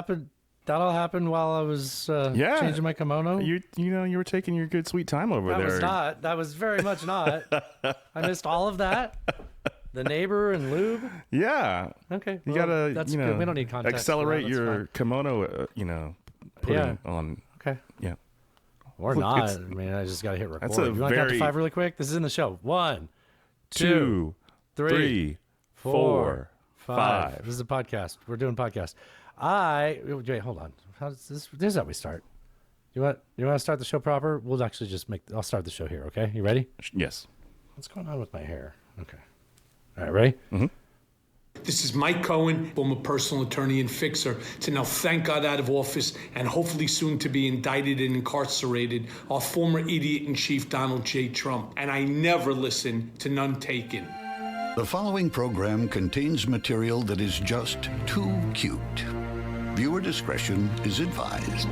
happened. That all happened while I was changing my kimono. You were taking your good sweet time over there. That was not. That was very much not. I missed all of that. The neighbor and lube. Yeah. Okay. You gotta. That's good. We don't need context. Accelerate your kimono. Put it on. Okay. Yeah. Or not. I mean, I just gotta hit record. That's a you want to count to 5 really quick? This is in the show. 1, 2, 3, 4, 5. This is a podcast. We're doing podcast. Wait, hold on. How does this is how we start. You want to start the show proper? We'll actually just I'll start the show here, okay? You ready? Yes. What's going on with my hair? Okay. All right, ready? Mm-hmm. This is Mike Cohen, former personal attorney and fixer, to now thank God out of office and hopefully soon to be indicted and incarcerated, our former idiot-in-chief Donald J. Trump. And I never listen to none taken. The following program contains material that is just too cute. Viewer discretion is advised.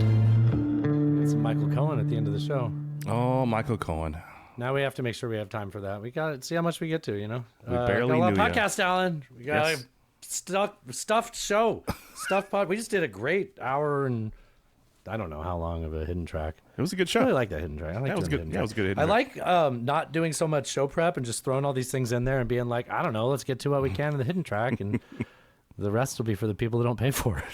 It's Michael Cohen at the end of the show. Oh, Michael Cohen. Now we have to make sure we have time for that. We got to see how much we get to, We barely got a knew lot of podcast, Alan. We got a stuffed show. Stuffed pod. We just did a great hour and I don't know how long of a hidden track. It was a good show. I really like that hidden track. That was good. That was a good hidden I track. like not doing so much show prep and just throwing all these things in there and being like, I don't know, let's get to what we can in the hidden track and the rest will be for the people that don't pay for it.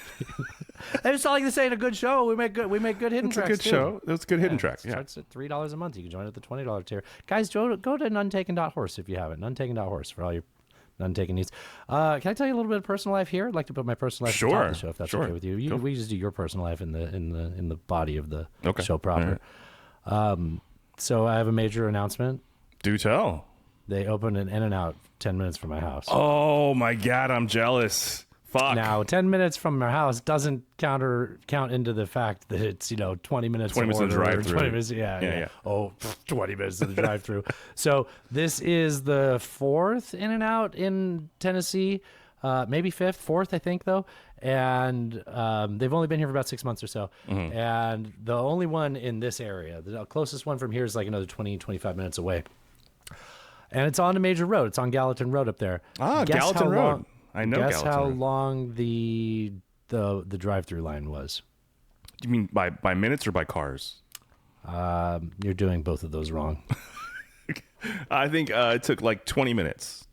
It's not like this ain't a good show. We make good hidden tracks. It's a good show. It was a good hidden track. It starts at $3 a month. You can join at the $20 tier. Guys, go to nonetaken.horse if you haven't. Nonetaken.horse for all your none-taken needs. Can I tell you a little bit of personal life here? I'd like to put my personal life at the top of the show if that's okay with you. We just do your personal life in the body of the show proper. Right. So I have a major announcement. Do tell. They opened an In-N-Out 10 minutes from my house. Oh my God, I'm jealous. Fuck. Now, 10 minutes from our house doesn't count into the fact that it's 20 minutes. 20 minutes of the drive-through. 20 minutes, yeah. Oh, 20 minutes of the drive-through. So this is the 4th In-N-Out in Tennessee, maybe 4th, I think, though. And they've only been here for about 6 months or so. Mm-hmm. And the only one in this area, the closest one from here is like another 20, 25 minutes away. And it's on a major road. It's on Gallatin Road up there. Gallatin Road. I know Guess Gallatin how Road. long the drive-through line was? Do you mean by minutes or by cars? You're doing both of those wrong. I think it took like 20 minutes.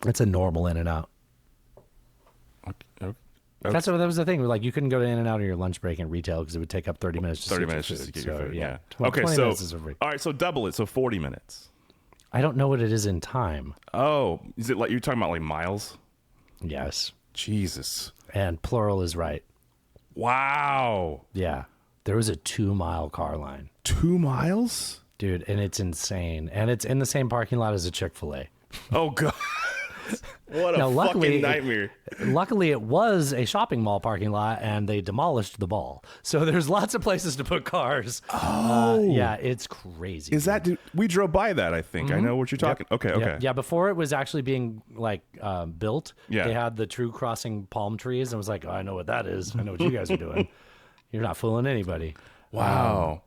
It's a normal In-N-Out. Okay. That was the thing. Like you couldn't go to In-N-Out on your lunch break in retail because it would take up 30 minutes. Just 30 minutes just to get your food. Yeah. 20 so minutes is a break. All right. So double it. So 40 minutes. I don't know what it is in time. Oh, is it like you're talking about like miles? Yes. Jesus. And plural is right. Wow. Yeah. There was a 2-mile car line. 2 miles? Dude, and it's insane. And it's in the same parking lot as a Chick-fil-A. Oh, God. What a fucking nightmare. Luckily, it was a shopping mall parking lot, and they demolished the mall. So there's lots of places to put cars. Oh. Yeah, it's crazy. Is that... We drove by that, I think. Mm-hmm. I know what you're talking... Yep. Okay. Yeah, before it was actually being, built, they had the true crossing palm trees, and I was like, oh, I know what that is. I know what you guys are doing. You're not fooling anybody. Wow.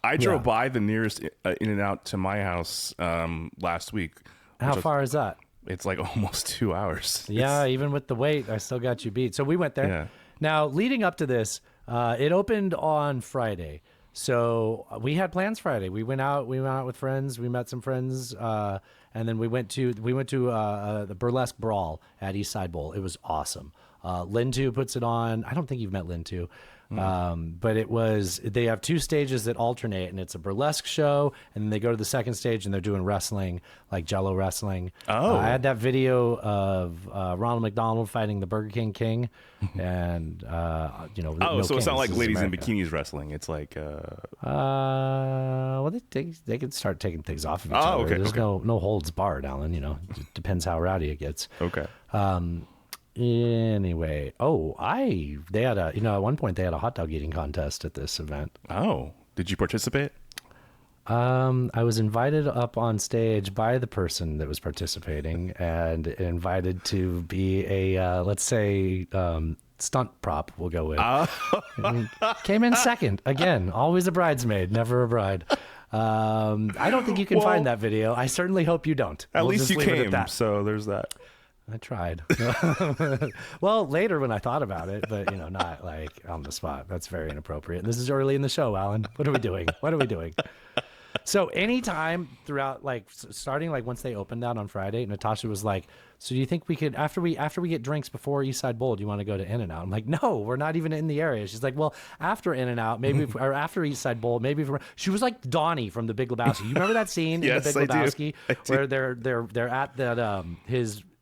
I drove by the nearest In-N-Out to my house last week. How far is that? It's like almost 2 hours. Yeah, even with the wait, I still got you beat. So we went there. Yeah. Now, leading up to this, it opened on Friday. So we had plans Friday. We went out with friends. We met some friends, and then we went to the Burlesque Brawl at East Side Bowl. It was awesome. Lin 2 puts it on. I don't think you've met Lin 2. But they have 2 stages that alternate, and it's a burlesque show, and then they go to the second stage and they're doing wrestling, like Jello wrestling. I had that video of Ronald McDonald fighting the Burger King, and so it's not like ladies in bikinis wrestling. It's like well, they can start taking things off of each other. Okay, There's no holds barred, Alan. It depends how rowdy it gets. Okay. Anyway, they had at one point they had a hot dog eating contest at this event. Oh, did you participate? I was invited up on stage by the person that was participating and invited to be a, let's say, stunt prop, we'll go with. Came in second. Again, always a bridesmaid, never a bride. I don't think you can find that video. I certainly hope you don't. At least you came, so there's that. I tried. Well, later when I thought about it, but not like on the spot. That's very inappropriate. This is early in the show, Alan. What are we doing? So anytime throughout, like starting like once they opened that on Friday, Natasha was like, "So do you think we could after we get drinks before East Side Bowl, do you want to go to In-N-Out?" I'm like, "No, we're not even in the area." She's like, "Well, after In-N-Out, maybe or after East Side Bowl, maybe." She was like Donnie from The Big Lebowski. You remember that scene Yes, in The Big I do. Lebowski where they're at that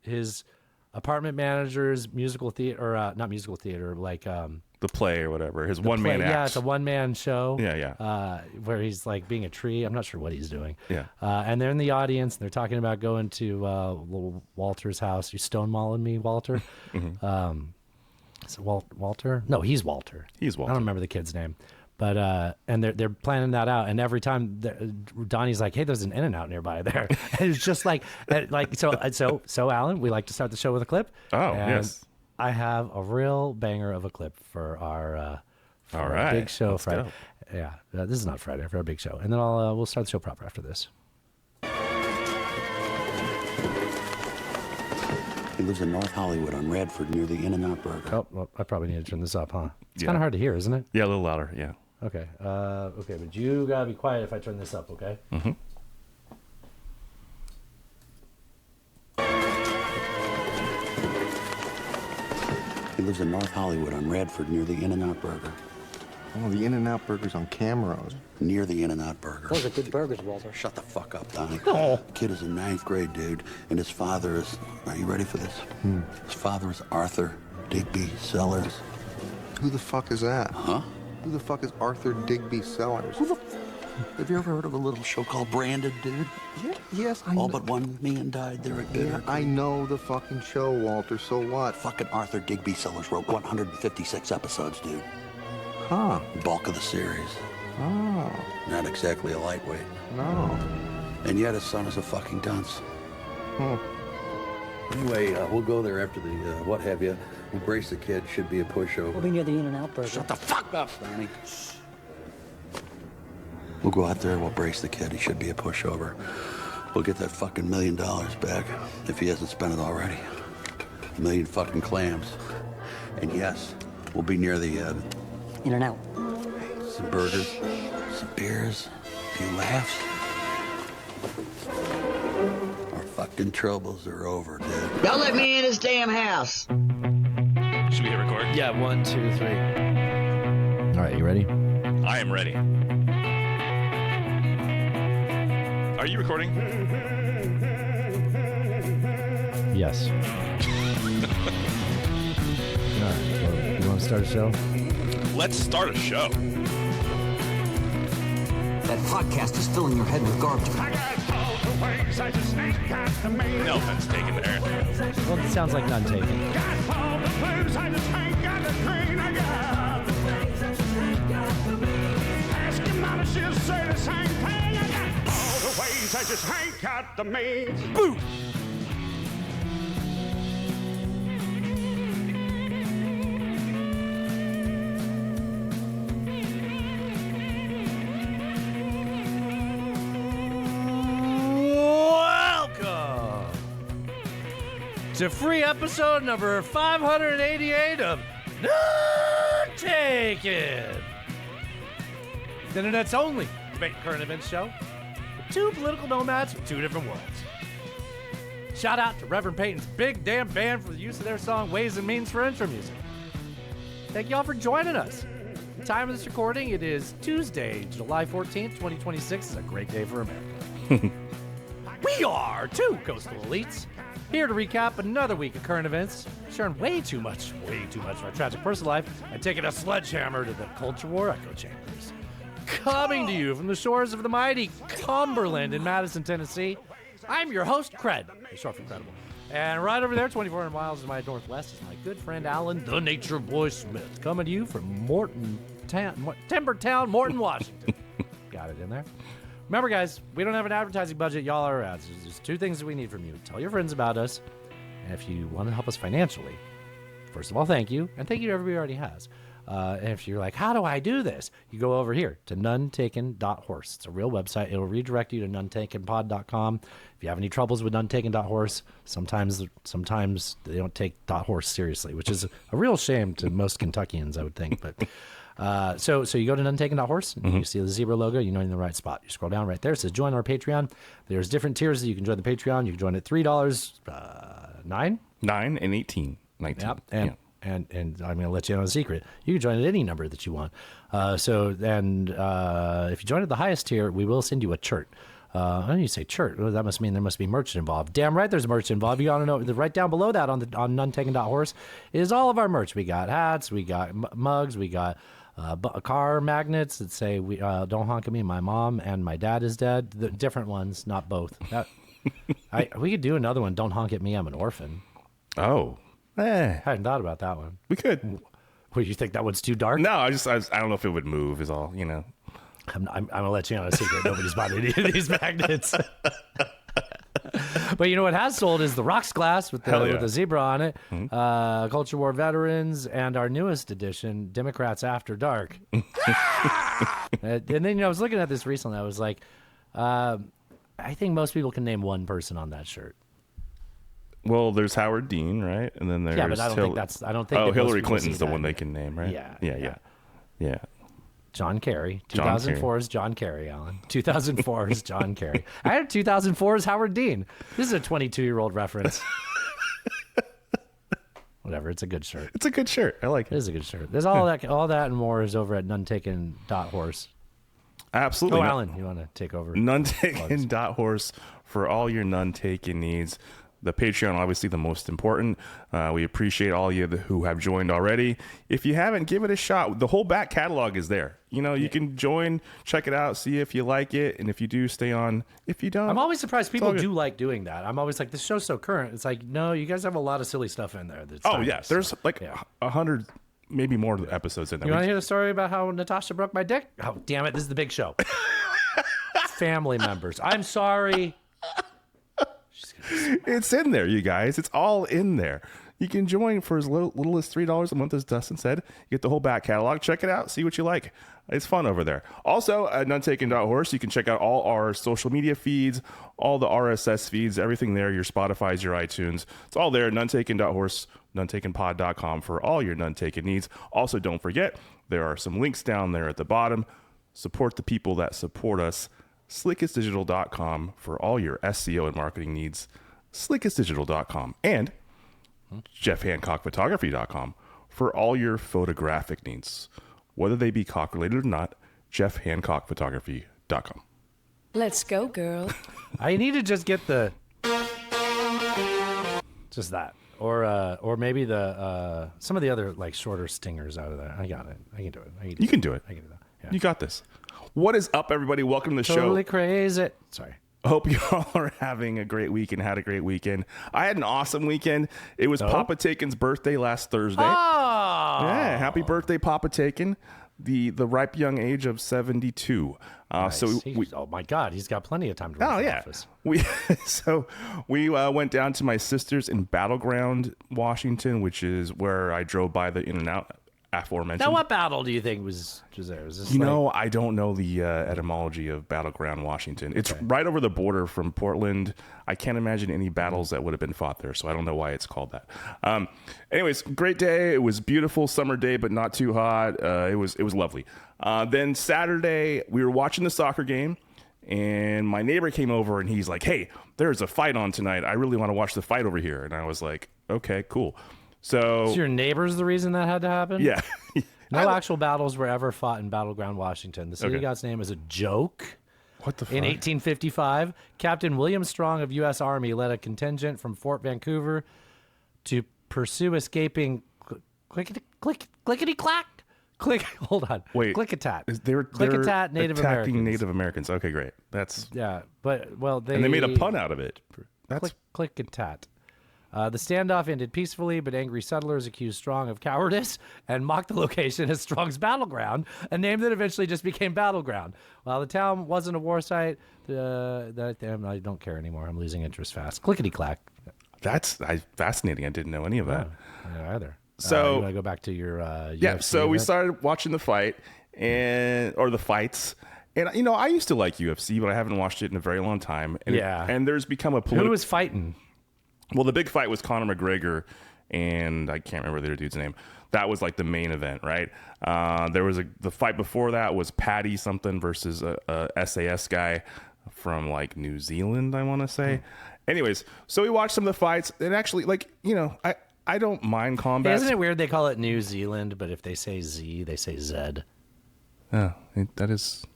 his apartment manager's musical theater, or not musical theater, like The play or whatever. His one-man act. Yeah, it's a one-man show. Yeah. Where he's like being a tree. I'm not sure what he's doing. Yeah. And they're in the audience, and they're talking about going to little Walter's house. You stonewalling me, Walter? Is it Walter? No, he's Walter. He's Walter. I don't remember the kid's name. But and they're planning that out, and every time Donnie's like, "Hey, there's an In-N-Out nearby there," and it's just like so. Alan, we like to start the show with a clip. Oh, and yes. I have a real banger of a clip for our big show Let's Friday. go. Yeah, this is not Friday, for our big show, and then we'll start the show proper after this. He lives in North Hollywood on Radford near the In-N-Out Burger. Oh, well, I probably need to turn this up, huh? It's Yeah. kind of hard to hear, isn't it? Yeah, a little louder. Yeah. Okay. Okay, but you gotta be quiet if I turn this up, okay? Mm-hmm. He lives in North Hollywood on Radford near the In-N-Out Burger. Oh, the In-N-Out Burger's on Camrose. Near the In-N-Out Burger. Those are good burgers, Walter. Shut the fuck up, Donnie. Oh. Kid is in 9th grade, dude, and his father is... Are you ready for this? His father is Arthur Digby Sellers. Who the fuck is that? Huh? Who the fuck is Arthur Digby Sellers? Have you ever heard of a little show called Branded, dude? Yeah, yes, I All know. but one man died there at Yeah, Bitter. I know the fucking show, Walter. So what? Fucking Arthur Digby Sellers wrote 156 episodes, dude. Huh? Bulk of the series. Oh, Not exactly a lightweight. no. And yet his son is a fucking dunce. Anyway, we'll go there after the what have you. We'll brace the kid. Should be a pushover. We'll be near the In-N-Out Burger. Shut the fuck up, Donnie. We'll go out there. We'll brace the kid. He should be a pushover. We'll get that fucking $1 million back if he hasn't spent it already. 1 million fucking clams. And yes, we'll be near the In-N-Out. some burgers, some beers, a few laughs. Our fucking troubles are over, dude. Don't let me in this damn house. Should we hit record? Yeah, 1, 2, 3. All right, you ready? I am ready. Are you recording? Yes. All right, well, you want to start a show? Let's start a show. That podcast is filling your head with garbage. No offense taken there. Well, it sounds like none taken. Boo! Welcome to free episode number 588 of None Taken, the internet's only debate current events show with two political nomads from two different worlds. Shout out to Reverend Peyton's Big Damn Band for the use of their song Ways and Means for intro music. Thank y'all for joining us. Time of this recording, it is Tuesday, July 14th, 2026. It's a great day for America. We are two coastal elites, here to recap another week of current events, sharing way too much of our tragic personal life, and taking a sledgehammer to the culture war echo chambers. Coming to you from the shores of the mighty Cumberland in Madison, Tennessee, I'm your host, Cred, short for Credible. And right over there, 2,400 miles to my northwest, is my good friend Alan, the Nature Boy Smith, coming to you from Timbertown, Morton, Washington. Got it in there. Remember, guys, we don't have an advertising budget. Y'all are ads. There's two things that we need from you. Tell your friends about us. And if you want to help us financially, first of all, thank you. And thank you to everybody who already has. And if you're like, how do I do this? You go over here to nonetaken.horse. It's a real website. It'll redirect you to nonetakenpod.com. If you have any troubles with nonetaken.horse, sometimes they don't take .horse seriously, which is a real shame to most Kentuckians, I would think. But so you go to nonetaken.horse, and you see the zebra logo. You know you're in the right spot. You scroll down right there. It says join our Patreon. There's different tiers that you can join the Patreon. You can join at $3, $9 and 18, 19. Yep. And I'm going to let you know a secret. You can join at any number that you want. If you join at the highest tier, we will send you a shirt. When you say shirt, well, that must mean there must be merch involved. Damn right, there's merch involved. You got to know right down below that on nonetaken.horse is all of our merch. We got hats, we got mugs, we got car magnets that say "Don't honk at me, my mom and my dad is dead." The different ones, not both. We could do another one. "Don't honk at me, I'm an orphan." Oh. I hadn't thought about that one. We could. What, you think that one's too dark? No, I don't know if it would move is all, I'm gonna let you know a secret. Nobody's bought any of these magnets. But you know what has sold is the Rocks glass with the zebra on it, Culture War veterans, and our newest edition, Democrats After Dark. And then I was looking at this recently. I was like, I think most people can name one person on that shirt. Well, there's Howard Dean, right? And then there's but I don't think. Oh, Hillary Clinton's the one they can name, right? Yeah. John Kerry. 2004 is John Kerry, Alan. 2004 is John Kerry. I had 2004 is Howard Dean. This is a 22-year-old reference. Whatever. It's a good shirt. It's a good shirt. I like it. It is a good shirt. There's all that and more is over at nonetaken.horse. Absolutely. Oh, Alan, you want to take over? Nonetaken.horse for all your none-taken needs. The Patreon, obviously, the most important. We appreciate all you who have joined already. If you haven't, give it a shot. The whole back catalog is there. You can join, check it out, see if you like it, and if you do, stay on. If you don't, I'm always surprised people do like doing that. I'm always like, this show's so current. It's like, no, you guys have a lot of silly stuff in there. There's 100, maybe more episodes in there. You want to hear the story about how Natasha broke my dick? Oh, damn it! This is the big show. Family members. I'm sorry. It's in there, you guys. It's all in there. You can join for as little as $3 a month, as Dustin said. You get the whole back catalog. Check it out. See what you like. It's fun over there. Also, at nonetaken.horse, you can check out all our social media feeds, all the RSS feeds, everything there, your Spotify's, your iTunes. It's all there. Nonetaken.horse, nonetakenpod.com for all your none-taken needs. Also, don't forget, there are some links down there at the bottom. Support the people that support us. Slickestdigital.com for all your SEO and marketing needs. Slickestdigital.com and JeffHancockphotography.com for all your photographic needs, whether they be cock related or not. JeffHancockphotography.com. Let's go, girl. I need to just get just that, or maybe the some of the other shorter stingers out of that. I got it. I can do it. You can do it. I can do that. Yeah. You got this. What is up, everybody? Welcome to the show. Totally crazy. Sorry. Hope you all are having a great week and had a great weekend. I had an awesome weekend. It was Papa Taken's birthday last Thursday. Oh! Yeah, happy birthday, Papa Taken. The ripe young age of 72. Nice. Oh my God, he's got plenty of time to run for office. We went down to my sister's in Battleground, Washington, which is where I drove by the In-N-Out aforementioned. Now, what battle do you think was there? Is this I don't know the etymology of Battleground, Washington. It's right over the border from Portland. I can't imagine any battles that would have been fought there, so I don't know why it's called that. Anyways, great day. It was beautiful summer day, but not too hot. It was lovely. Then Saturday, we were watching the soccer game, and my neighbor came over, and he's like, "Hey, there's a fight on tonight. I really want to watch the fight over here." And I was like, "Okay, cool." So your neighbor's the reason that had to happen? Yeah. No actual battles were ever fought in Battleground, Washington. The city god's name is a joke. What the fuck? In 1855, Captain William Strong of U.S. Army led a contingent from Fort Vancouver to pursue escaping clickety-clack. Hold on. Wait. Click-a-tat. They're Native attacking Americans. Native Americans. Okay, great. That's they made a pun out of it. That's click-a-tat. The standoff ended peacefully, but angry settlers accused Strong of cowardice and mocked the location as Strong's Battleground, a name that eventually just became Battleground. While the town wasn't a war site, I don't care anymore. I'm losing interest fast. Clickety-clack. That's fascinating. I didn't know any of that. Yeah, either. So you want to go back to your yeah. UFC So we event? started watching the fight or the fights. And, I used to like UFC, but I haven't watched it in a very long time. And and there's become a Who was fighting? Well, the big fight was Conor McGregor, and I can't remember the other dude's name. That was like the main event, right? There was the fight before that was Paddy something versus a SAS guy from like New Zealand, I want to say. Anyways, so we watched some of the fights, and actually, like, I don't mind combat. Hey, isn't it weird they call it New Zealand, but if they say Z, they say Z? Yeah, that is.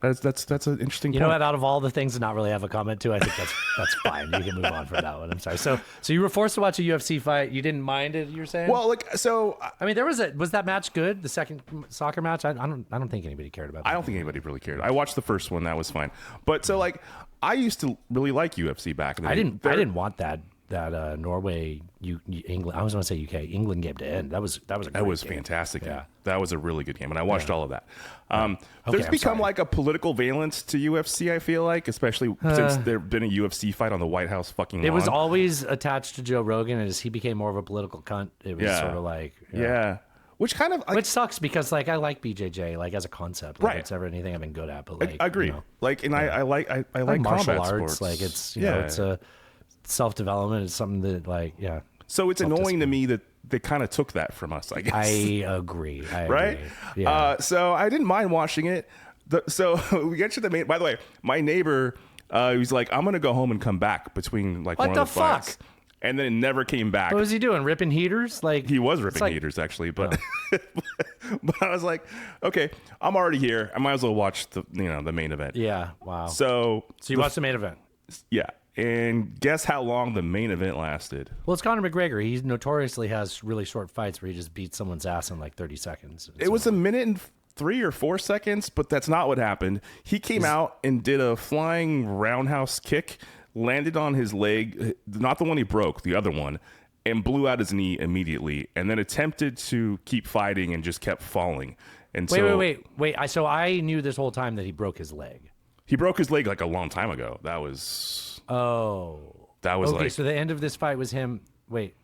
That's an interesting. You know what? Out of all the things to not really have a comment to, I think that's fine. You can move on from that one. I'm sorry. So you were forced to watch a UFC fight. You didn't mind it. You're saying? Well, I mean, was that match good? The second soccer match? I don't think anybody cared about that. I don't think anybody really cared. I watched the first one. That was fine. But so I used to really like UFC back in the day. I didn't want that Norway, England. I was going to say UK, England game to end. That was a great game. Fantastic. Yeah. That was a really good game, and I watched all of that. Okay, There's become like a political valence to UFC. I feel like, especially since there's been a UFC fight on the White House fucking lawn. It was always attached to Joe Rogan, and as he became more of a political cunt, it was sort of like which kind of which sucks because I like BJJ as a concept. Right. It's ever anything I've been good at, but I agree. I like martial combat arts. sports. It's it's a self-development. It's something that So it's annoying to me that they kind of took that from us, I guess. I agree. Right? Yeah. So I didn't mind watching it. So we get to the main. By the way, my neighbor, he was like, "I'm gonna go home and come back between What one the of the fights." fuck? And then it never came back. What was he doing? Ripping heaters? He was ripping heaters, actually, but but I was like, okay, I'm already here. I might as well watch the main event. Yeah. Wow. So you watched the main event? Yeah. And guess how long the main event lasted? Well, it's Conor McGregor. He notoriously has really short fights where he just beats someone's ass in like 30 seconds. It was a minute and 3 or 4 seconds, but that's not what happened. He came out and did a flying roundhouse kick, landed on his leg, not the one he broke, the other one, and blew out his knee immediately, and then attempted to keep fighting and just kept falling. And wait. So I knew this whole time that he broke his leg. He broke his leg like a long time ago. That was okay. So the end of this fight was him. Wait,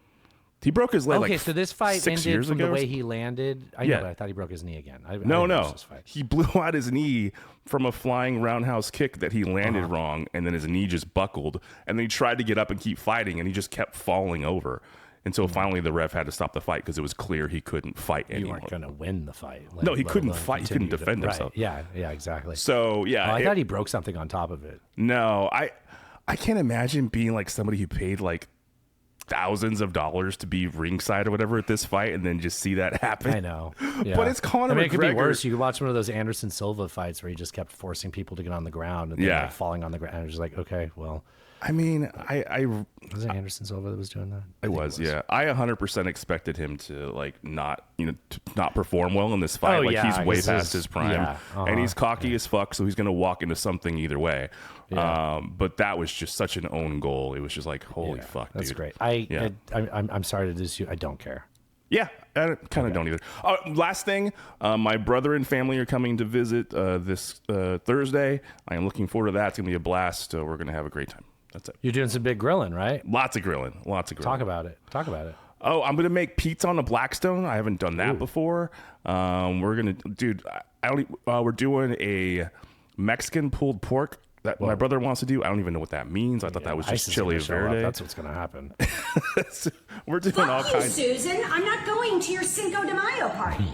he broke his leg. Okay, so this fight 6 ended years from ago? the way he landed. I know, but I thought he broke his knee again. No. He blew out his knee from a flying roundhouse kick that he landed wrong, and then his knee just buckled, and then he tried to get up and keep fighting, and he just kept falling over. Until finally the ref had to stop the fight because it was clear he couldn't fight anymore. You weren't going to win the fight. No, he couldn't fight. He couldn't defend himself. Yeah, exactly. So, yeah. I thought he broke something on top of it. No, I can't imagine being like somebody who paid like thousands of dollars to be ringside or whatever at this fight and then just see that happen. I know. Yeah. But it's Conor McGregor. It could be worse. You could watch one of those Anderson Silva fights where he just kept forcing people to get on the ground and then falling on the ground. And it was just like, okay, well. I mean, was it Anderson Silva that was doing that? It was, yeah. I 100% expected him to not perform well in this fight. He's way past his prime, and he's cocky as fuck, so he's gonna walk into something either way. Yeah. But that was just such an own goal. It was just like, holy fuck, that's dude. Great. I'm sorry to diss you. I don't care. Yeah, I kind of don't either. Last thing, my brother and family are coming to visit this Thursday. I am looking forward to that. It's gonna be a blast. We're gonna have a great time. That's it. You're doing some big grilling, right? Lots of grilling. Talk about it. Oh, I'm gonna make pizza on the Blackstone. I haven't done that before. We're gonna, dude. We're doing a Mexican pulled pork that my brother wants to do. I don't even know what that means. I thought that was just chili verde. That's what's gonna happen. We're doing all kinds. Susan, I'm not going to your Cinco de Mayo party.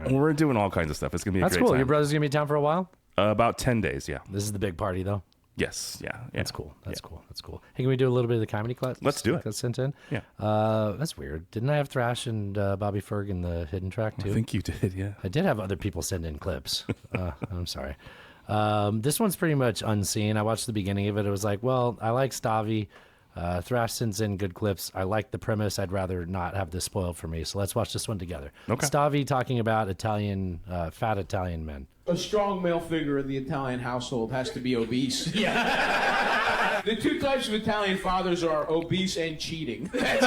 We're doing all kinds of stuff. It's gonna be a That's great cool. time. Your brother's gonna be in town for a while. About 10 days. Yeah. This is the big party, though. Yes. Yeah. That's cool. That's cool. Hey, can we do a little bit of the comedy class? Let's do it. That's sent in. Yeah. That's weird. Didn't I have Thrash and Bobby Ferg in the hidden track too? I think you did. Yeah. I did have other people send in clips. I'm sorry. This one's pretty much unseen. I watched the beginning of it. It was like, well, I like Stavi. Thrash sends in good clips. I like the premise. I'd rather not have this spoiled for me. So let's watch this one together. Okay. Stavi talking about fat Italian men. A strong male figure in the Italian household has to be obese. Yeah. The two types of Italian fathers are obese and cheating. That's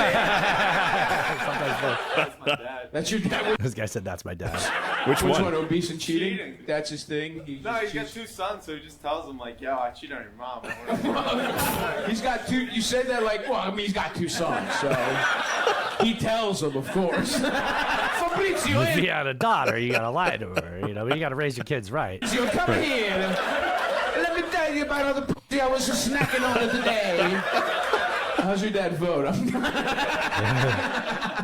my dad. That's your dad? This guy said that's my dad. Which one? Obese and cheating? That's his thing? He's got two sons, so he just tells them, like, yo, I cheated on your mom. He's got two, you said that like, well, I mean, he's got two sons, so he tells them, of course. Fabrizio, if you had a daughter, you gotta lie to her. You know, you gotta raise your kids right. So come here. Let me tell you about all the pussy I was snacking on today. How's your dad vote? He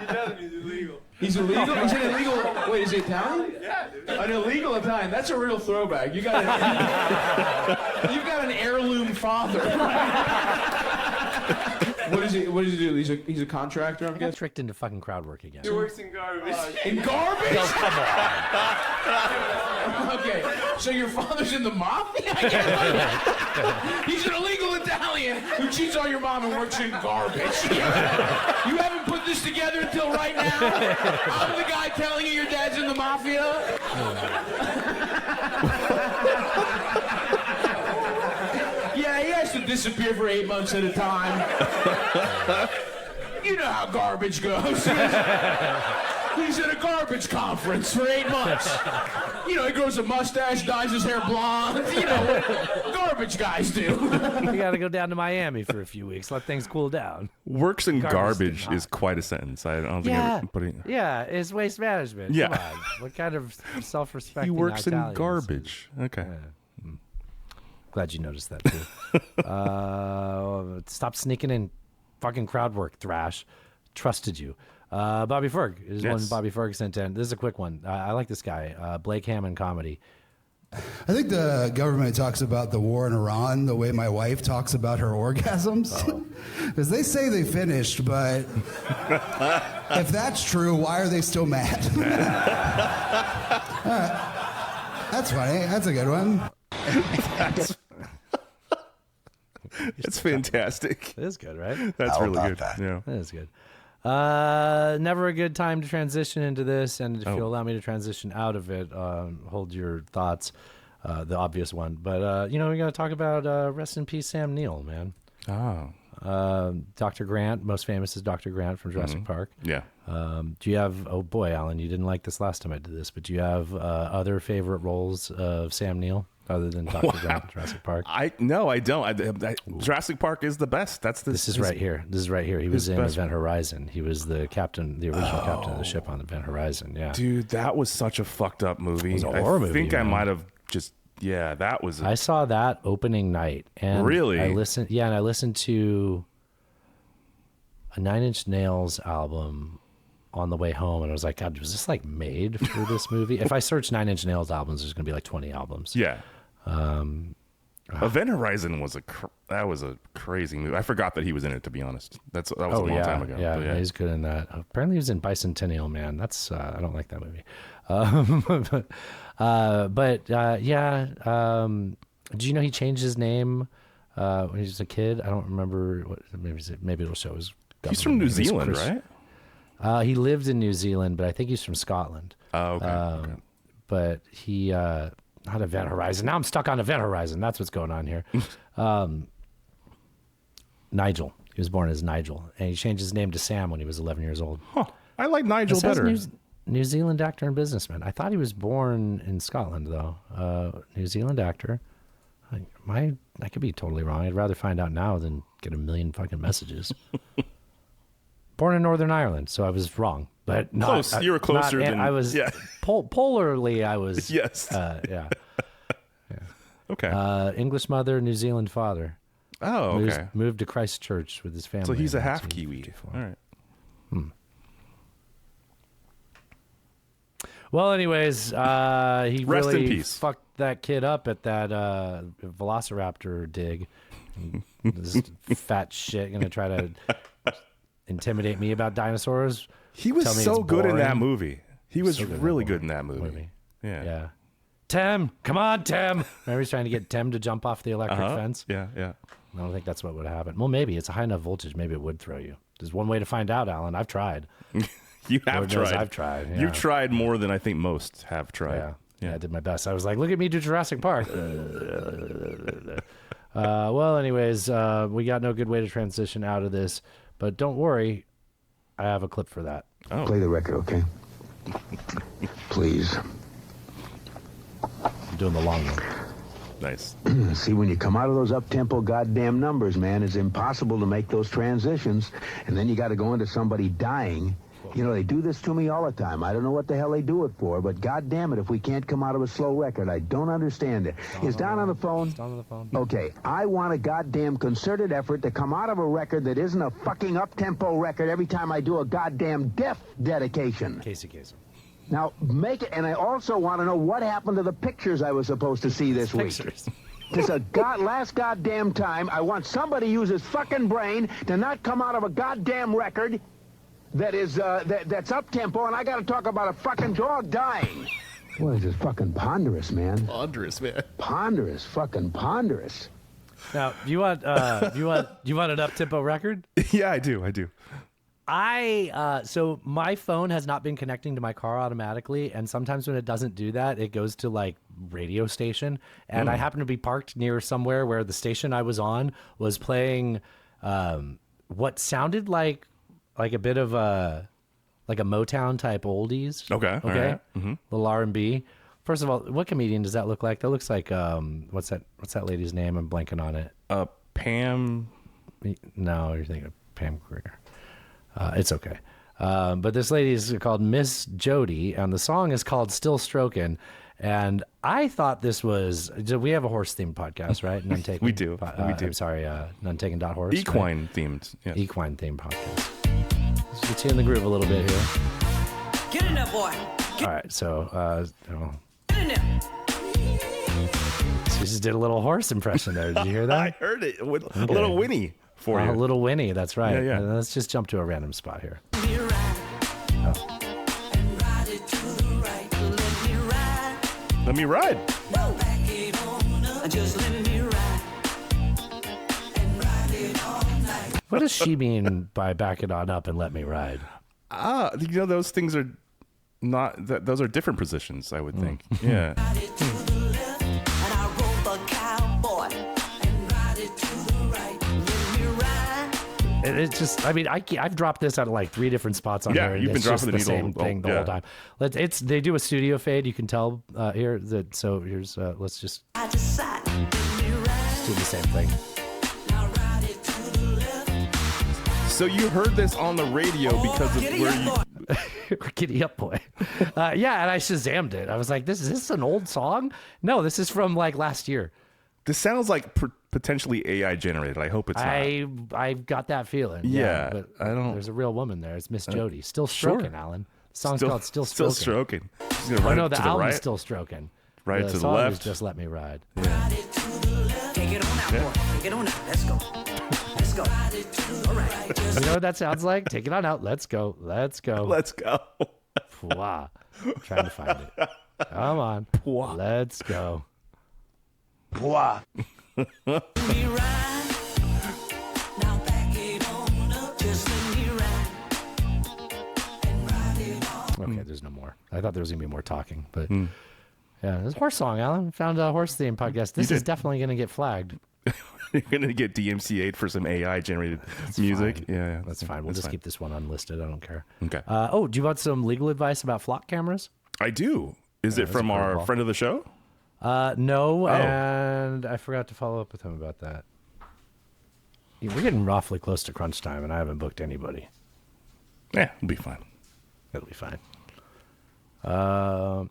doesn't. He's illegal. He's illegal? He's an illegal. Wait, is he Italian? Yeah, dude. An illegal Italian. That's a real throwback. You've got an heirloom father. What does he do? He's a contractor, I'm guessing? Tricked into fucking crowd work again. He works in garbage. In garbage? No, come on. Okay, so your father's in the mafia? He's an illegal Italian who cheats on your mom and works in garbage. You haven't put this together until right now? I'm the guy telling you your dad's in the mafia? Yeah, he has to disappear for 8 months at a time. You know how garbage goes. He's at a garbage conference for 8 months. You know, he grows a mustache, dyes his hair blonde. You know what garbage guys do. You gotta go down to Miami for a few weeks, let things cool down. Works in garbage is quite a sentence. I don't think I'm putting. Yeah, it's waste management. Yeah. Come on. What kind of self-respecting He works in Italians? garbage. Okay. Glad you noticed that too. Stop sneaking in fucking crowd work, Thrash. Trusted you. Bobby Ferg is one Bobby Ferg sent in. This is a quick one. I like this guy. Blake Hammond comedy. I think the government talks about the war in Iran the way my wife talks about her orgasms. Because they say they finished, but if that's true, why are they still mad? That's funny. That's a good one. It's fantastic. It is good, right? That's really good. Yeah. That is good. Never a good time to transition into this, and if you'll allow me to transition out of it, hold your thoughts, the obvious one. But we got to talk about rest in peace, Sam Neill, man. Dr. Grant, most famous is Dr. Grant from Jurassic Park. Yeah. Do you have? Oh boy, Alan, you didn't like this last time I did this, but do you have other favorite roles of Sam Neill other than Dr. Grant, Jurassic Park? No, I don't. Jurassic Park is the best. This is right here. This is right here. He was in Event Horizon. He was the captain, the original captain of the ship on Event Horizon. Yeah, dude, that was such a fucked up movie. It was a horror movie. I think I might have just. Yeah, that was. I saw that opening night, and really, I listened. Yeah, and I listened to a Nine Inch Nails album on the way home, and I was like, God, was this like made for this movie? If I search Nine Inch Nails albums, there's going to be like 20 albums. Yeah. Event Horizon was a crazy movie. I forgot that he was in it, to be honest. That was a long time ago. Yeah, he's good in that. Apparently, he was in Bicentennial Man. That's I don't like that movie. Do you know he changed his name when he was a kid? I don't remember what. Maybe it'll show his. He's from New Zealand, right? He lived in New Zealand, but I think he's from Scotland. Oh, okay. But he not Event Horizon. Now I'm stuck on Event Horizon. That's what's going on here. Nigel. He was born as Nigel, and he changed his name to Sam when he was 11 years old. Huh. I like Nigel better. New Zealand actor and businessman. I thought he was born in Scotland, though. New Zealand actor. I could be totally wrong. I'd rather find out now than get a million fucking messages. Born in Northern Ireland, so I was wrong. But not, close. You were closer than I was. Yeah. Polarly, I was. Yes. Yeah. Okay. English mother, New Zealand father. Oh, okay. Moved to Christchurch with his family. So he's a half Kiwi. All right. Well, anyways, he Rest really in peace. Fucked that kid up at that Velociraptor dig. This fat shit gonna try to intimidate me about dinosaurs. He was so good in that movie. He was So really good in that movie. Yeah. Tem, come on, Tem. Remember he's trying to get Tem to jump off the electric fence? Yeah. I don't think that's what would happen. Well, maybe. It's a high enough voltage. Maybe it would throw you. There's one way to find out, Alan. I've tried. You have tried. I've tried. Yeah. You've tried more than I think most have tried. Yeah, I did my best. I was like, look at me do Jurassic Park. Well, anyways, we got no good way to transition out of this, but don't worry, I have a clip for that. Oh. Play the record, okay? Please. I'm doing the long one. Nice. See, when you come out of those up-tempo goddamn numbers, man, it's impossible to make those transitions, and then you got to go into somebody dying. You know, they do this to me all the time. I don't know what the hell they do it for, but goddamn it, if we can't come out of a slow record, I don't understand it. Is Don on the phone? Don on the phone. Okay, I want a goddamn concerted effort to come out of a record that isn't a fucking up-tempo record every time I do a goddamn death dedication. Casey Kasem. Now, make it, and I also want to know what happened to the pictures I was supposed to see this week. This is last goddamn time. I want somebody to use his fucking brain to not come out of a goddamn record that is, that's up-tempo, and I got to talk about a fucking dog dying. Boy, this is fucking ponderous, man. Ponderous, man. Ponderous, fucking ponderous. Now, you want an up-tempo record? Yeah, I do. So my phone has not been connecting to my car automatically, and sometimes when it doesn't do that, it goes to like radio station, and I happen to be parked near somewhere where the station I was on was playing what sounded like a bit of a Motown type oldies. Okay. Okay. Right. Mm-hmm. Little R&B. First of all, what comedian does that look like? That looks like what's that lady's name? I'm blanking on it. Pam. No, you're thinking of Pam Grier. It's okay. But this lady is called Miss Jody, and the song is called Still Strokin'. And I thought this was, we have a horse themed podcast, right? None Taken. We do. I'm sorry, None Taken .horse. Equine themed. Yes. Equine themed podcast. Let's get you in the groove a little bit here. Get in there, boy. All right. So, Get in there. she just did a little horse impression there. Did you hear that? I heard it. A little whinny for you. A little whinny. That's right. Yeah. Let's just jump to a random spot here. Let me ride. Just let me ride. What does she mean by back it on up and let me ride? Those things are not. Those are different positions, I would think. Yeah. It's just, I mean, I've dropped this out of like 3 different spots on here. You've been dropping the same thing the whole time. They do a studio fade. You can tell here that. So here's let's just do the same thing. So you heard this on the radio because of where you. Giddy up, boy. Yeah, and I Shazammed it. I was like, is this an old song? No, this is from like last year. This sounds like potentially AI generated. I hope it's not. I've got that feeling. Yeah, but I don't. There's a real woman there. It's Miss Jody. Still Stroking, Sure. Alan. The song's called Still Stroking. Still Stroking. She's gonna ride no, it the to the album's right. Still Stroking. Right to the song left. Is Just Let Me Ride. Yeah. Take it on out, boy. Take it on out. Let's go. Let's go. All right. You know what that sounds like? Take it on out. Let's go. Let's go. Let's go. Wow. I'm trying to find it. Come on. Let's go. Pwah. Okay, there's no more. I thought there was going to be more talking, but yeah, there's a horse song, Alan. Found a horse theme podcast. This is definitely going to get flagged. You're going to get DMCA'd for some AI generated music. Fine. Yeah, that's fine. We'll just keep this one unlisted. I don't care. Okay. Do you want some legal advice about flock cameras? I do. Is it from our friend of the show? No, and I forgot to follow up with him about that. We're getting awfully close to crunch time, and I haven't booked anybody. Yeah, it'll be fine. It'll be fine.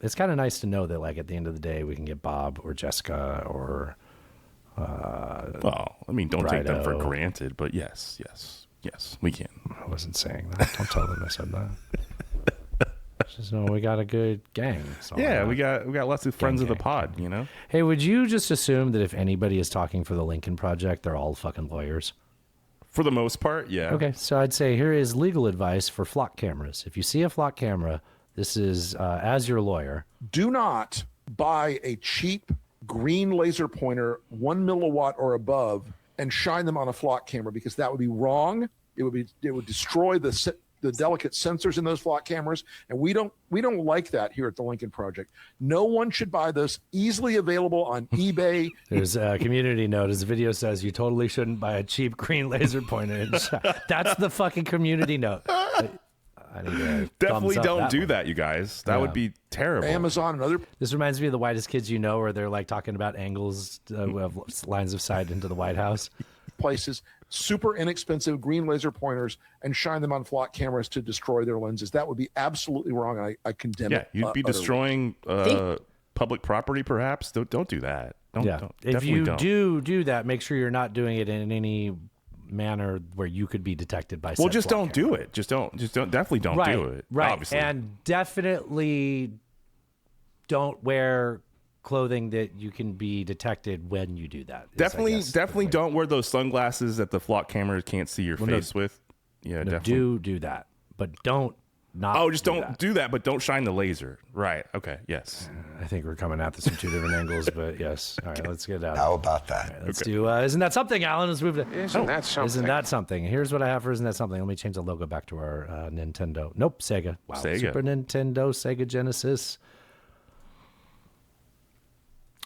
It's kind of nice to know that, like, at the end of the day, we can get Bob or Jessica or. Well, I mean, don't take them for granted, but yes, we can. I wasn't saying that. Don't tell them I said that. Just know we got a good gang. Yeah, we got lots of friends of the pod, you know? Hey, would you just assume that if anybody is talking for the Lincoln Project, they're all fucking lawyers? For the most part, yeah. Okay, so I'd say here is legal advice for flock cameras. If you see a flock camera, this is, as your lawyer. Do not buy a cheap green laser pointer, 1 milliwatt or above, and shine them on a flock camera, because that would be wrong. It would destroy the the delicate sensors in those flock cameras, and we don't like that here at the Lincoln Project. No one should buy this. Easily available on eBay. There's a community note. As the video says, you totally shouldn't buy a cheap green laser pointer. That's the fucking community note. I need to Definitely don't that do one. that, you guys. That would be terrible. Amazon and other. This reminds me of the Whitest Kids You Know, where they're like talking about angles of lines of sight into the White House. Places, super inexpensive green laser pointers, and shine them on flock cameras to destroy their lenses. That would be absolutely wrong, and I condemn it. Yeah, you'd be destroying public property, perhaps. Don't do that. Don't, if you do that, make sure you're not doing it in any manner where you could be detected by. Well, just don't do it. Just don't. Definitely don't do it. Right, Obviously. and definitely don't wear clothing that you can be detected when you do that. Definitely don't wear those sunglasses that the flock camera can't see your face with. Yeah, definitely do that, but don't not. Oh, just don't do that, but don't shine the laser. Right. Okay. Yes. I think we're coming at this from two different angles, but yes. All right, let's get out. How about that? Right, let's do. Isn't that something, Alan? Let's move to. Isn't that something? Isn't that something? Here's what I have for Isn't That Something. Let me change the logo back to our Nintendo. Nope, Sega. Wow. Sega. Super Nintendo, Sega Genesis.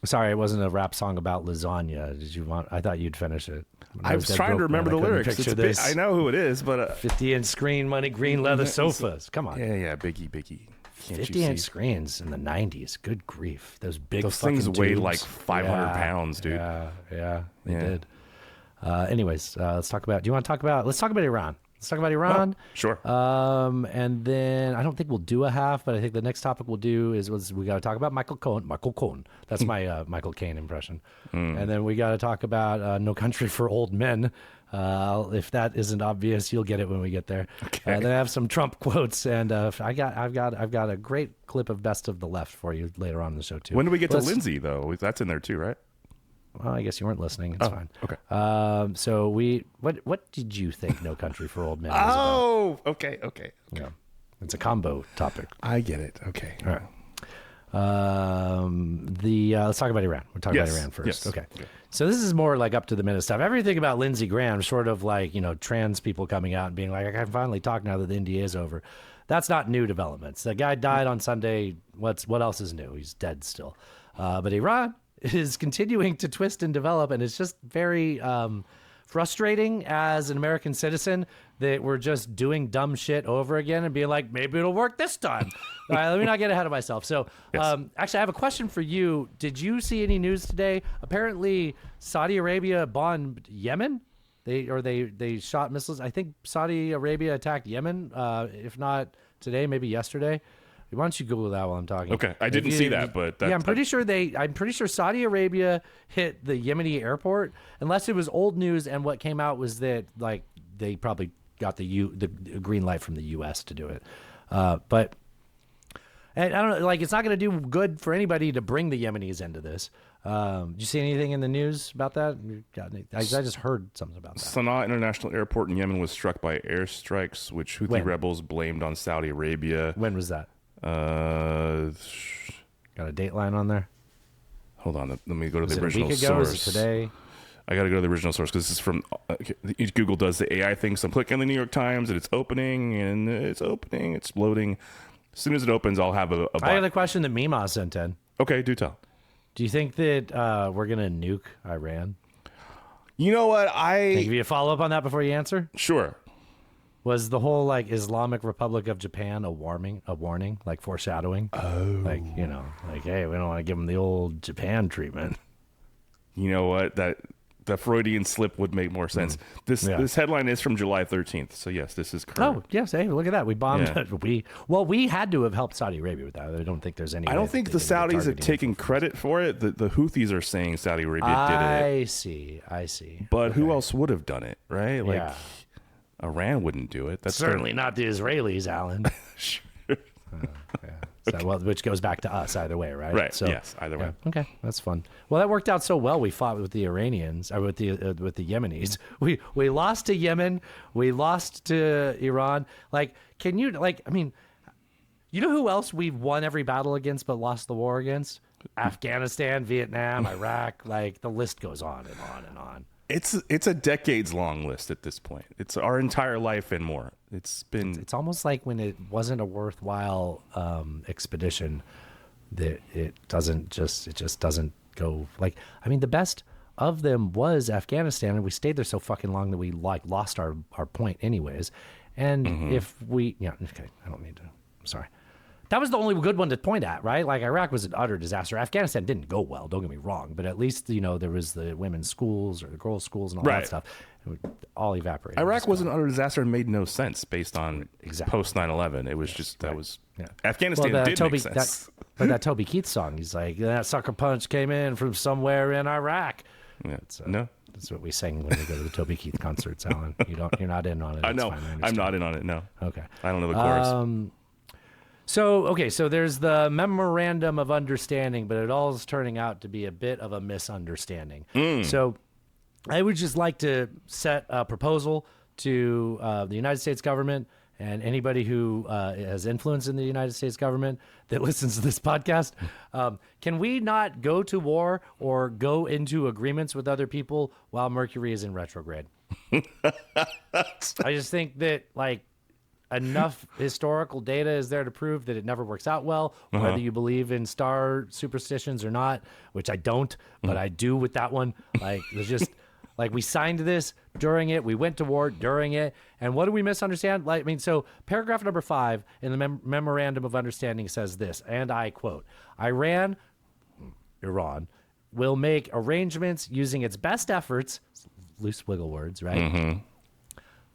Sorry, it wasn't a rap song about lasagna. Did you want? I thought you'd finish it. I was trying to remember the lyrics. I know who it is, but 50-inch screen, money, green leather sofas. Come on. Yeah, Biggie. 50-inch screens in the 90s. Good grief. Those things weighed tubes. like 500 pounds, dude. Yeah, they did. Anyways, let's talk about. Let's talk about Iran. Let's talk about Iran. Oh, sure. And then I don't think we'll do a half, but I think the next topic we'll do is we got to talk about Michael Cohen. That's my Michael Caine impression. And then we got to talk about No Country for Old Men. If that isn't obvious, you'll get it when we get there. Okay. Then I have some Trump quotes, and I've got a great clip of Best of the Left for you later on in the show too. When do we get to Lindsay though? That's in there too, right? Well, I guess you weren't listening. It's fine. Okay. So what did you think No Country for Old Men was about? Okay. Yeah. It's a combo topic. I get it. Okay. All right. Let's talk about Iran. We're talking about Iran first. Yes. Okay. So this is more like up to the minute stuff. Everything about Lindsey Graham, sort of like, trans people coming out and being like, I can finally talk now that the NDA is over. That's not new developments. The guy died on Sunday. What else is new? He's dead still. But Iran is continuing to twist and develop, and it's just very frustrating as an American citizen that we're just doing dumb shit over again and being like, maybe it'll work this time. All right, let me not get ahead of myself. So actually, I have a question for you. Did you see any news today? Apparently, Saudi Arabia bombed Yemen. They shot missiles. I think Saudi Arabia attacked Yemen, if not today, maybe yesterday. Why don't you Google that while I'm talking? Okay, I didn't see that, but I'm pretty sure Saudi Arabia hit the Yemeni airport, unless it was old news. And what came out was that like they probably got the green light from the U.S. to do it. But and I don't know, like it's not going to do good for anybody to bring the Yemenis into this. Did you see anything in the news about that? I just heard something about that. Sana'a International Airport in Yemen was struck by airstrikes, which Houthi rebels blamed on Saudi Arabia. When was that? Got a dateline on there? Hold on. Let me go to the original a week ago? source. Is it today? I got to go to the original source because this is from Google does the AI thing. So I'm clicking on the New York Times and it's opening. It's loading. As soon as it opens, I'll have a I got a question that Mima sent in. Okay, do tell. Do you think that we're going to nuke Iran? You know what? Can I give you a follow-up on that before you answer? Sure. Was the whole like Islamic Republic of Japan a warning, like foreshadowing? Oh, like hey, we don't want to give them the old Japan treatment. You know what? That Freudian slip would make more sense. This headline is from July 13th, so yes, this is current. Oh yes, hey, look at that. We bombed. Yeah. We had to have helped Saudi Arabia with that. I don't think there's any. I don't think the Saudis have taken credit for it. The Houthis are saying Saudi Arabia did it. I see. But who else would have done it, right? Like, Iran wouldn't do it. That's certainly not the Israelis, Alan. Sure. So, well, which goes back to us either way, right? Right. So, yes. Either way. Okay, that's fun. Well, that worked out so well. We fought with the Iranians, or with the Yemenis. We lost to Yemen. We lost to Iran. Like, can you I mean, you know who else we've won every battle against but lost the war against? Afghanistan, Vietnam, Iraq. Like the list goes on and on and on. It's a decades long list at this point. It's our entire life and more. It's almost like when it wasn't a worthwhile expedition, that it just doesn't go like. I mean, the best of them was Afghanistan, and we stayed there so fucking long that we lost our point anyways. And if we, okay, I don't need to. I'm sorry. That was the only good one to point at, right? Like Iraq was an utter disaster. Afghanistan didn't go well, don't get me wrong, but at least, there was the women's schools or the girls' schools and all that stuff. It would all evaporated. Iraq was an utter disaster and made no sense based on post 9/11. It was Afghanistan did make sense. But that Toby Keith song, he's like, that sucker punch came in from somewhere in Iraq. Yeah, no. That's what we sing when we go to the Toby Keith concerts, Alan. You're not in on it. I know. I'm not in on it. No. Okay. I don't know the chorus. So there's the memorandum of understanding, but it all is turning out to be a bit of a misunderstanding. So I would just like to set a proposal to the United States government and anybody who has influence in the United States government that listens to this podcast. Can we not go to war or go into agreements with other people while Mercury is in retrograde? I just think that, enough historical data is there to prove that it never works out well, whether you believe in star superstitions or not, which I don't, but I do with that one. There's just we signed this during it. We went to war during it. And what do we misunderstand? So paragraph number 5 in the memorandum of understanding says this, and I quote, Iran will make arrangements using its best efforts, loose wiggle words, right?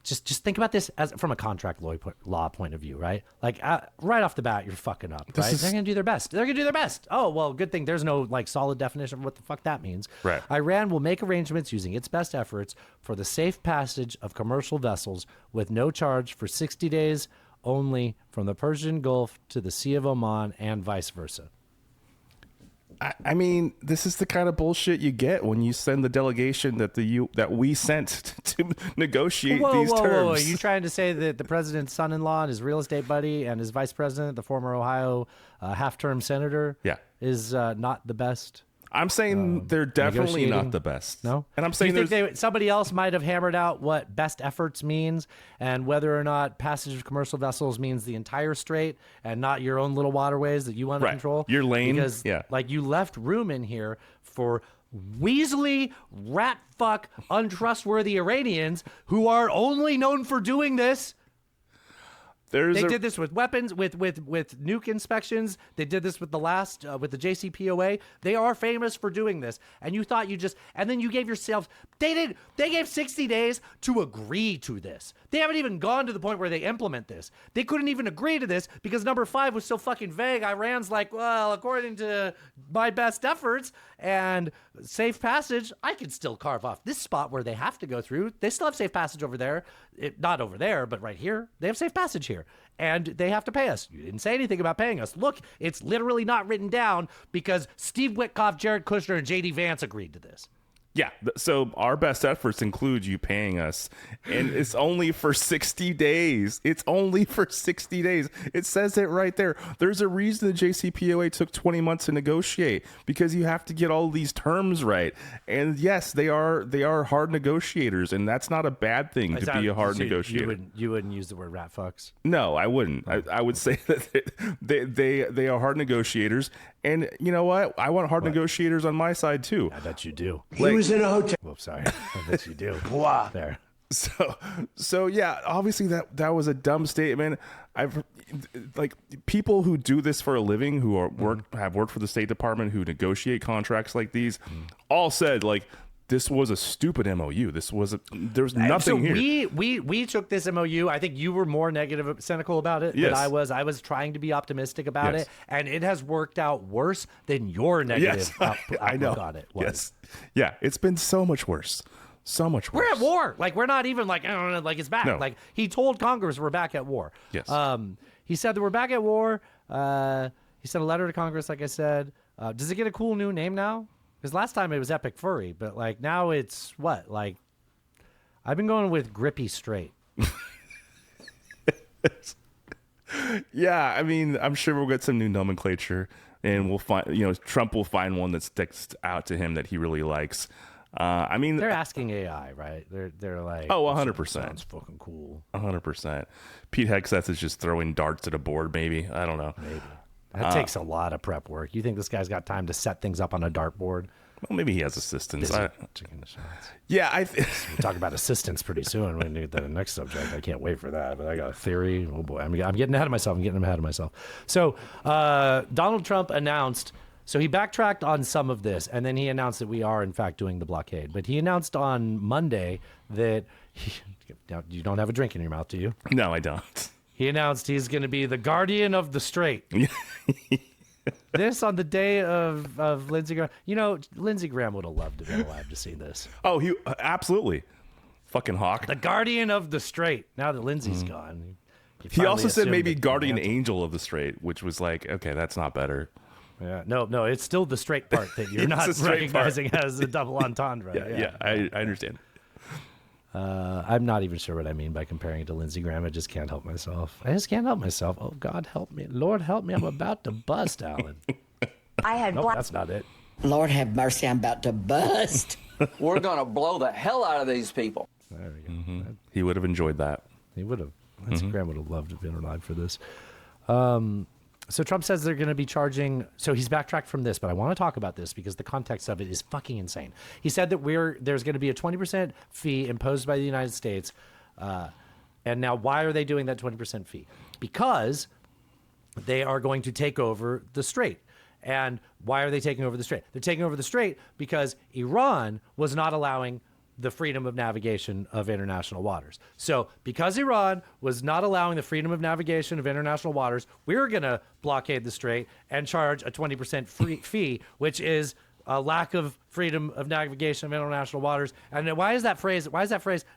Just think about this as from a contract law point of view, right? Right off the bat, you're fucking up, right? They're going to do their best. They're going to do their best. Oh, well, good thing there's no solid definition of what the fuck that means. Right. Iran will make arrangements using its best efforts for the safe passage of commercial vessels with no charge for 60 days only from the Persian Gulf to the Sea of Oman and vice versa. I mean, this is the kind of bullshit you get when you send the delegation that we sent to negotiate these terms. Whoa. Are you trying to say that the president's son-in-law and his real estate buddy and his vice president, the former Ohio half-term senator, is not the best? I'm saying they're definitely not the best. No? And I'm saying somebody else might have hammered out what best efforts means and whether or not passage of commercial vessels means the entire strait and not your own little waterways that you want to control. Your lane. Because you left room in here for weaselly, rat fuck, untrustworthy Iranians who are only known for doing this. They did this with weapons, with nuke inspections. They did this with the last, with the JCPOA. They are famous for doing this. And you thought and then you gave yourself, they gave 60 days to agree to this. They haven't even gone to the point where they implement this. They couldn't even agree to this because number 5 was so fucking vague. Iran's like, well, according to my best efforts and safe passage, I could still carve off this spot where they have to go through. They still have safe passage over there. Not over there, but right here. They have safe passage here. And they have to pay us. You didn't say anything about paying us. Look, it's literally not written down because Steve Witkoff, Jared Kushner, and J.D. Vance agreed to this. Yeah, so our best efforts include you paying us, and it's only for 60 days. It's only for 60 days. It says it right there. There's a reason the JCPOA took 20 months to negotiate, because you have to get all these terms right. And yes, they are hard negotiators, and that's not a bad thing to be a hard negotiator. You wouldn't use the word rat fucks? No, I wouldn't. I would say that they are hard negotiators. And you know what? I want hard negotiators on my side too. I bet you do. He was in a hotel. Well, sorry. I bet you do. There. So yeah, obviously that was a dumb statement. I've people who do this for a living, who have worked for the State Department, who negotiate contracts like these, all said this was a stupid MOU. There's nothing here. We took this MOU. I think you were more negative, cynical about it than I was. I was trying to be optimistic about it, and it has worked out worse than your negative outlook on it was. Yes. Yeah, it's been so much worse. So much worse. We're at war. We're not even it's back. No. He told Congress we're back at war. Yes. He said that we're back at war. He sent a letter to Congress, like I said. Does it get a cool new name now? Because last time it was Epic Furry, but now it's what? I've been going with Grippy Straight. Yeah, I mean, I'm sure we'll get some new nomenclature, and we'll find, Trump will find one that sticks out to him that he really likes. I mean, they're asking AI, right? They're like, oh, 100%. Sounds fucking cool. 100%. Pete Hegseth is just throwing darts at a board. Maybe, I don't know. Maybe that takes a lot of prep work. You think this guy's got time to set things up on a dartboard? Well, maybe he has assistants. Yeah, we'll talk about assistants pretty soon. When we do the next subject, I can't wait for that. But I got a theory. Oh boy, I'm getting ahead of myself. So Donald Trump announced. So he backtracked on some of this, and then he announced that we are in fact doing the blockade. But he announced on Monday that you don't have a drink in your mouth, do you? No, I don't. He announced he's going to be the guardian of the strait. This on the day of Lindsey Graham. You know, Lindsey Graham would have loved to be alive to see this. Oh, he absolutely. Fucking hawk. The guardian of the strait. Now that Lindsey's gone. He also said maybe guardian angel of the strait, which was like, okay, that's not better. Yeah, no, it's still the straight part that you're not recognizing as a double entendre. Yeah, I understand. I'm not even sure what I mean by comparing it to Lindsey Graham. I just can't help myself. Oh, God help me. Lord help me. I'm about to bust, Alan. That's not it. Lord have mercy, I'm about to bust. We're going to blow the hell out of these people. There we go. Mm-hmm. He would have enjoyed that. He would have. Lindsey Graham would have loved to have been alive for this. So Trump says they're going to be charging. So he's backtracked from this, but I want to talk about this because the context of it is fucking insane. He said that there's going to be a 20% fee imposed by the United States. And now why are they doing that 20% fee? Because they are going to take over the strait. And why are they taking over the strait? They're taking over the strait because Iran was not allowing the freedom of navigation of international waters. So because Iran was not allowing the freedom of navigation of international waters, we're going to blockade the strait and charge a 20% fee, which is a lack of freedom of navigation of international waters. And why is that phrase?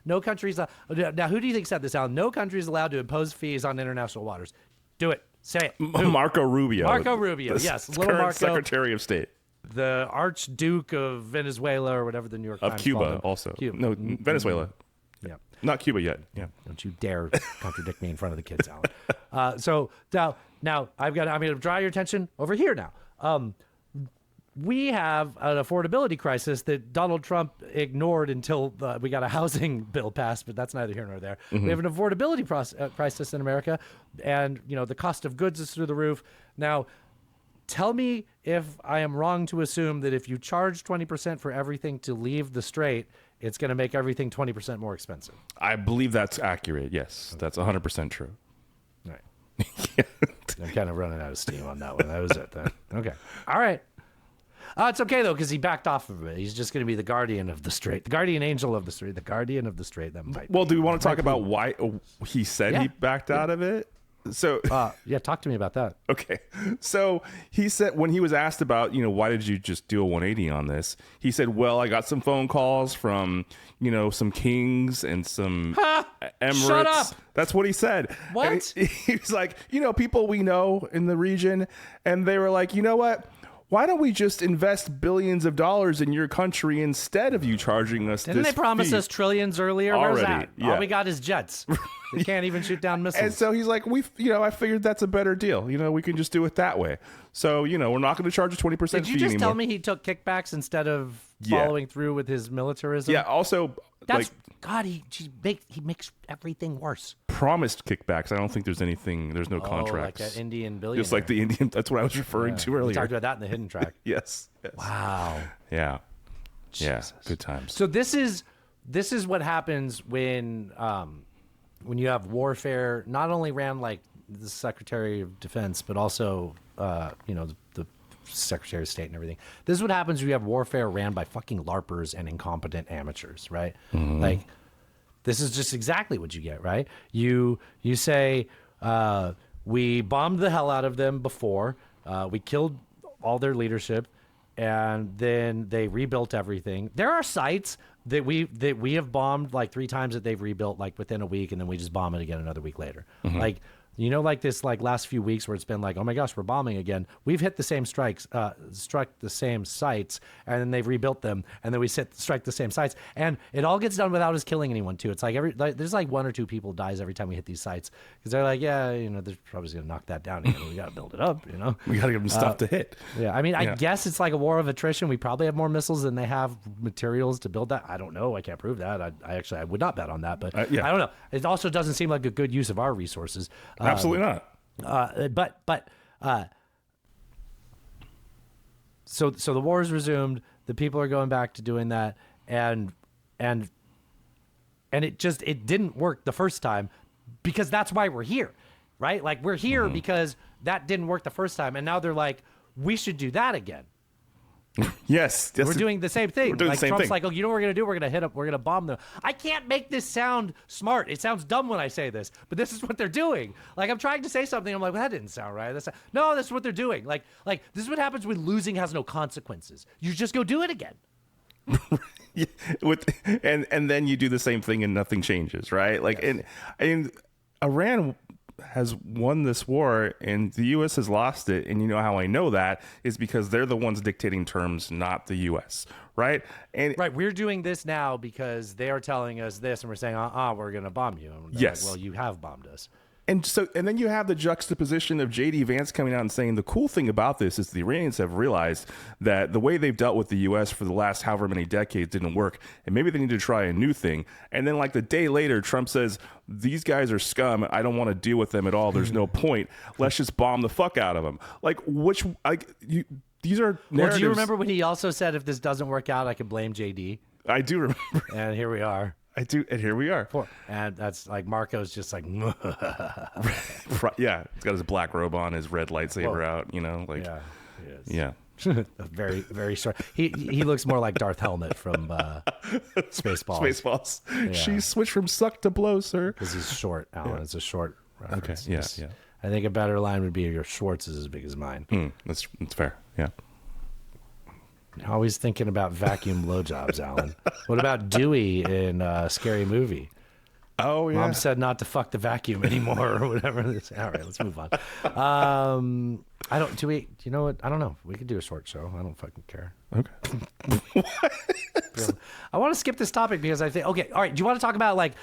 No countries. Now, who do you think said this, Alan? No country is allowed to impose fees on international waters. Do it. Say it. Marco Rubio. Yes. Little current Marco, Secretary of State. The Archduke of Venezuela or whatever the New York Times of Cuba called him. Also. Cuba. No, Venezuela. Yeah. Not Cuba yet. Yeah. Don't you dare contradict me in front of the kids, Alan. So now I'm going to draw your attention over here now. We have an affordability crisis that Donald Trump ignored until we got a housing bill passed, but that's neither here nor there. We have an affordability crisis in America, and the cost of goods is through the roof. Now, tell me if I am wrong to assume that if you charge 20% for everything to leave the strait, it's going to make everything 20% more expensive. I believe that's accurate. Yes, that's 100% true. All right. I'm kind of running out of steam on that one. That was it then. Okay. All right. It's okay, though, because he backed off of it. He's just going to be the guardian of the strait, the guardian angel of the strait, the guardian of the strait. That might. Well, do we want to talk about why he said he backed out of it? So talk to me about that. Okay. So he said when he was asked about, why did you just do a 180 on this? He said, well, I got some phone calls from, some kings and some Emirates. Shut up. That's what he said. What? And he was like, people we know in the region. And they were like, you know what? Why don't we just invest billions of dollars in your country instead of you charging us Didn't this they promise fee? us trillions earlier? Already, Where's that? yeah. All we got is jets. We can't even shoot down missiles. And so he's like, I figured that's a better deal. We can just do it that way. So, we're not going to charge a 20% fee Did you just anymore. tell me he took kickbacks instead of following through with his militarism? Yeah, also, God, he makes everything worse. Promised kickbacks. I don't think there's no contracts. Like that Indian billionaire. Just like the Indian, that's what I was referring to earlier. We talked about that in the hidden track. Yes. Wow. Yeah. Jesus. Yeah, good times. So this is what happens when you have warfare, not only ran like the Secretary of Defense, but also, the Secretary of State and everything. This is what happens when you have warfare ran by fucking LARPers and incompetent amateurs, right? Mm-hmm. Like, this is just exactly what you get, right? You say, we bombed the hell out of them before, we killed all their leadership, and then they rebuilt everything. There are sites that we have bombed like 3 times that they've rebuilt like within a week, and then we just bomb it again another week later. Mm-hmm. Like You know, like this, like last few weeks where it's been like, oh my gosh, we're bombing again. We've hit the same strikes, struck the same sites, and then they've rebuilt them, and then we strike the same sites, and it all gets done without us killing anyone too. It's like there's like 1 or 2 people dies every time we hit these sites because they're like, yeah, you know, they're probably gonna knock that down again. We gotta build it up, you know. We gotta give them stuff to hit. Yeah, I mean, I guess it's like a war of attrition. We probably have more missiles than they have materials to build that. I don't know. I can't prove that. I would not bet on that, but I don't know. It also doesn't seem like a good use of our resources. Absolutely not. So the war is resumed. The people are going back to doing that, and it didn't work the first time because that's why we're here, right? Like we're here because that didn't work the first time, and now they're like, we should do that again. Yes, we're doing the same thing. We're doing like the same Trump's thing. like, oh, you know what we're gonna do? We're gonna hit up. We're gonna bomb them. I can't make this sound smart. It sounds dumb when I say this, but this is what they're doing. Like I'm trying to say something. I'm like, well, that didn't sound right. No, this is what they're doing. Like this is what happens when losing has no consequences. You just go do it again. And then you do the same thing and nothing changes, right? Like, yes. and Iran has won this war and the U.S. has lost it. And you know how I know that is because they're the ones dictating terms, not the U.S., right? And right, we're doing this now because they are telling us this, and we're saying, we're going to bomb you. And yes. Like, well, you have bombed us. And then you have the juxtaposition of J.D. Vance coming out and saying the cool thing about this is the Iranians have realized that the way they've dealt with the U.S. for the last however many decades didn't work, and maybe they need to try a new thing. And then like the day later, Trump says, these guys are scum. I don't want to deal with them at all. There's no point. Let's just bomb the fuck out of them. Like, these are narratives. Well, do you remember when he also said, if this doesn't work out, I can blame J.D.? I do remember. And here we are. I do, and here we are. And that's like Marco's just like, yeah, he's got his black robe on, his red lightsaber out, you know, like, yeah, he is. Yeah, very, very short. He looks more like Darth Helmet from Spaceballs. Spaceballs. Yeah. She switched from suck to blow, sir. Because he's short, Alan. Yeah. It's a short reference. Okay, yeah. I think a better line would be your Schwartz is as big as mine. That's fair. Yeah. Always thinking about vacuum blowjobs, Alan. What about Dewey in Scary Movie? Oh, yeah. Mom said not to fuck the vacuum anymore or whatever. All right, let's move on. You know what? I don't know. We could do a short show. I don't fucking care. Okay. I want to skip this topic because I think, okay, all right. Do you want to talk about like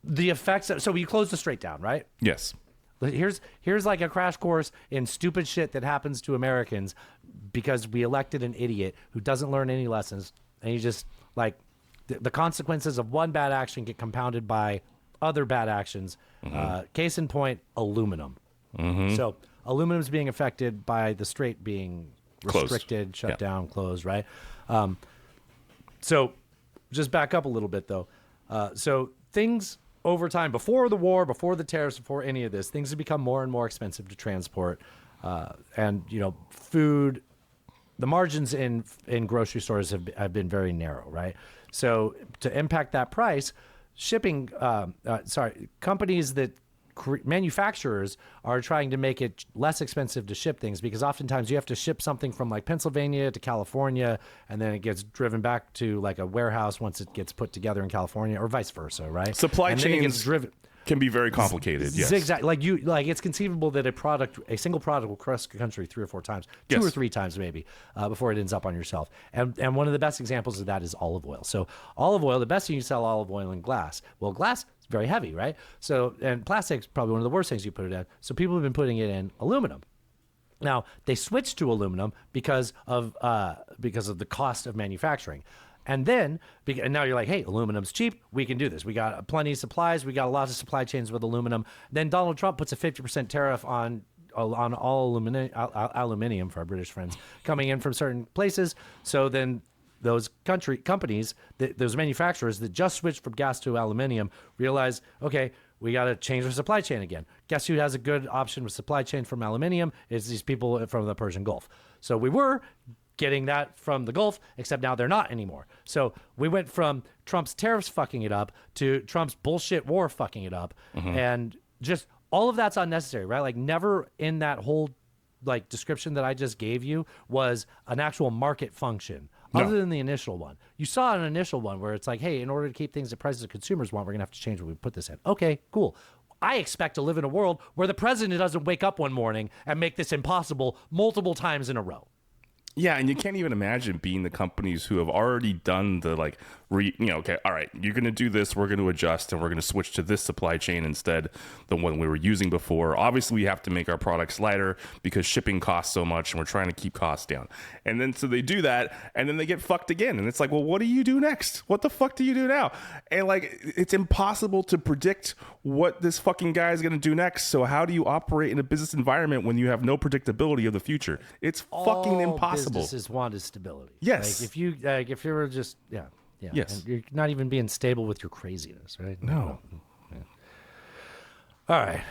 the effects? So you closed the Strait down, right? Yes. Here's like a crash course in stupid shit that happens to Americans because we elected an idiot who doesn't learn any lessons, and he just like the consequences of one bad action get compounded by other bad actions. Case in point, aluminum. So aluminum's being affected by the Strait being restricted, shut down, closed, right? So just back up a little bit though. So things over time, before the war, before the tariffs, before any of this, things have become more and more expensive to transport. And, you know, food, the margins in grocery stores have been very narrow, right? So to impact that price, companies that manufacturers are trying to make it less expensive to ship things because oftentimes you have to ship something from like Pennsylvania to California and then it gets driven back to like a warehouse once it gets put together in California or vice versa, right? Supply chains can be very complicated. Yes. Zigzag. Like it's conceivable that a single product will cross the country 3 or 4 times, 2 or 3 times maybe, before it ends up on your shelf. And one of the best examples of that is olive oil. So olive oil, the best thing you sell olive oil in glass. Well, glass is very heavy, right? So, and plastic's probably one of the worst things you put it in. So people have been putting it in aluminum. Now they switched to aluminum because of the cost of manufacturing. And then, and now you're like, hey, aluminum's cheap. We can do this. We got plenty of supplies. We got a lot of supply chains with aluminum. Then Donald Trump puts a 50% tariff on all aluminium for our British friends coming in from certain places. So then those companies, those manufacturers that just switched from gas to aluminium realize, okay, we got to change our supply chain again. Guess who has a good option with supply chain from aluminium? Is these people from the Persian Gulf. So we were getting that from the Gulf, except now they're not anymore. So we went from Trump's tariffs fucking it up to Trump's bullshit war fucking it up. And just all of that's unnecessary, right? Like never in that whole like description that I just gave you was an actual market function other than the initial one. You saw an initial one where it's like, hey, in order to keep things at prices that consumers want, we're going to have to change what we put this in. Okay, cool. I expect to live in a world where the president doesn't wake up one morning and make this impossible multiple times in a row. Yeah, and you can't even imagine being the companies who have already done the okay, all right, you're going to do this, we're going to adjust, and we're going to switch to this supply chain instead the one we were using before. Obviously, we have to make our products lighter because shipping costs so much, and we're trying to keep costs down. And then so they do that, and then they get fucked again. And it's like, well, what do you do next? What the fuck do you do now? And like, it's impossible to predict what this fucking guy is going to do next. So how do you operate in a business environment when you have no predictability of the future? It's fucking impossible. Businesses want is stability. Yes. Like if you were just yeah. Yes. And you're not even being stable with your craziness, right? No. Yeah. All right.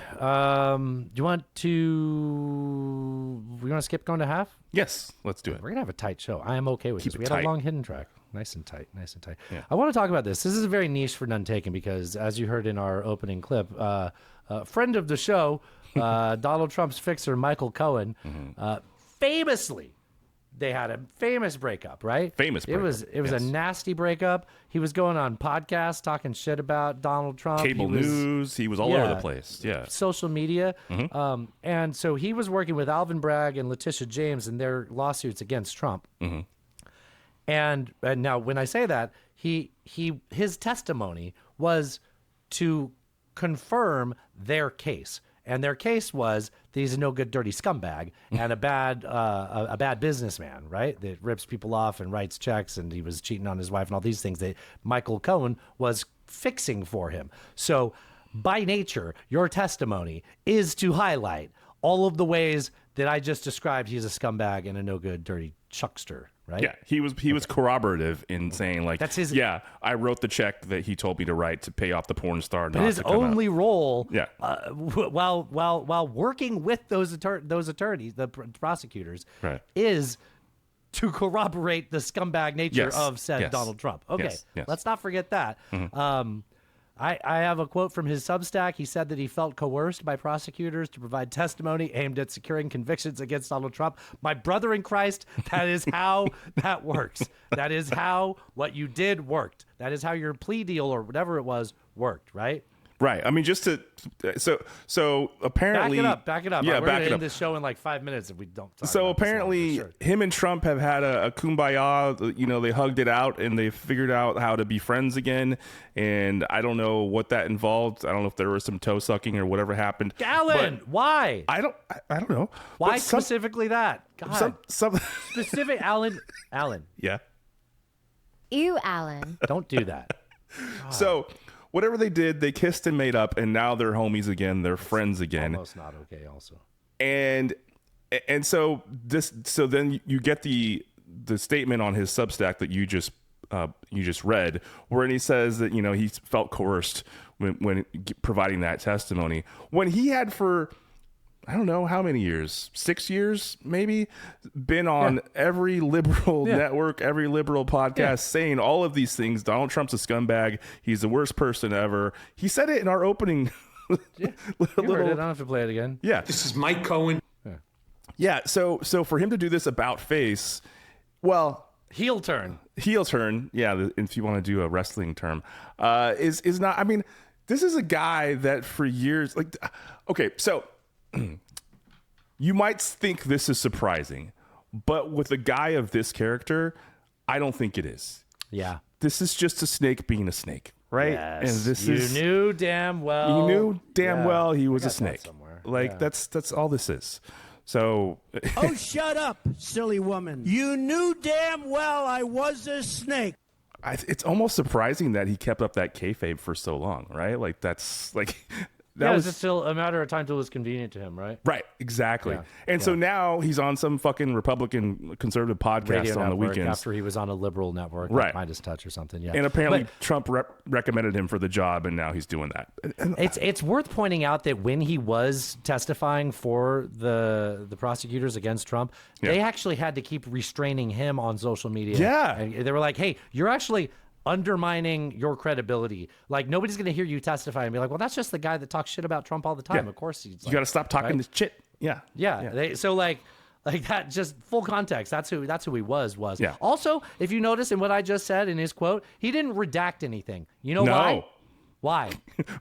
Do you want to skip going to half? Yes. Let's do it. We're gonna have a tight show. I am okay with Keep this. it We had tight. a long hidden track. Nice and tight. Yeah. I want to talk about this. This is a very niche for None Taken because, as you heard in our opening clip, a friend of the show, Donald Trump's fixer, Michael Cohen, famously, they had a famous breakup, right? Famous breakup. It was a nasty breakup. He was going on podcasts talking shit about Donald Trump. Cable news. He was all over the place. Yeah. Social media. And so he was working with Alvin Bragg and Letitia James in their lawsuits against Trump. And now when I say that, his testimony was to confirm their case. And their case was that he's a no good, dirty scumbag and a bad businessman, right? That rips people off and writes checks, and he was cheating on his wife and all these things that Michael Cohen was fixing for him. So by nature, your testimony is to highlight all of the ways that I just described he's a scumbag and a no good, dirty chuckster, right? Yeah, he was corroborative in saying like, that's his. Yeah, I wrote the check that he told me to write to pay off the porn star. But his only role, yeah, while working with those attorneys, the prosecutors, right, is to corroborate the scumbag nature of said Donald Trump. Okay, yes. Let's not forget that. I have a quote from his Substack. He said that he felt coerced by prosecutors to provide testimony aimed at securing convictions against Donald Trump. My brother in Christ, that is how that works. That is how what you did worked. That is how your plea deal or whatever it was worked, right? Right. I mean, just to so apparently back it up. Yeah, We're back gonna it end up. this show in like 5 minutes if we don't. Talk So about this apparently, long, him and Trump have had a kumbaya. You know, they hugged it out and they figured out how to be friends again. And I don't know what that involved. I don't know if there was some toe sucking or whatever happened. Alan, why? I don't know. Why But specifically that? God. Some specific Alan. Yeah. Ew, Alan. Don't do that. So whatever they did, they kissed and made up, and now they're homies again. They're friends again. Almost not okay. Also, and so then you get the statement on his Substack that you just read, wherein he says that he felt coerced when providing that testimony when he had for I don't know how many years, 6 years maybe, been on every liberal network, every liberal podcast saying all of these things. Donald Trump's a scumbag. He's the worst person ever. He said it in our opening. Heard it. I don't have to play it again. Yeah. This is Mike Cohen. Yeah. So for him to do this about face, well, heel turn. Yeah. If you want to do a wrestling term, is not, I mean, this is a guy that for years, okay, so you might think this is surprising, but with a guy of this character, I don't think it is. Yeah. This is just a snake being a snake, right? Yes. And you knew damn well. He was a snake. That's all this is. So oh, shut up, silly woman. You knew damn well I was a snake. It's almost surprising that he kept up that kayfabe for so long, right? Like that's like that was just still a matter of time till it was convenient to him, right? Right, exactly. And so now he's on some fucking Republican conservative podcast Radio on the network weekends. After he was on a liberal network, right? Like Midas Touch or something. Yeah. And apparently Trump recommended him for the job, and now he's doing that. It's worth pointing out that when he was testifying for the prosecutors against Trump, they actually had to keep restraining him on social media. Yeah, and they were like, "Hey, you're actually undermining your credibility. Like nobody's going to hear you testify and be like, well, that's just the guy that talks shit about Trump all the time. Yeah. Of course he's you got to stop talking this shit. Yeah. So like that, just full context. That's who he was. Yeah. Also, if you notice in what I just said in his quote, he didn't redact anything. You know why? Why?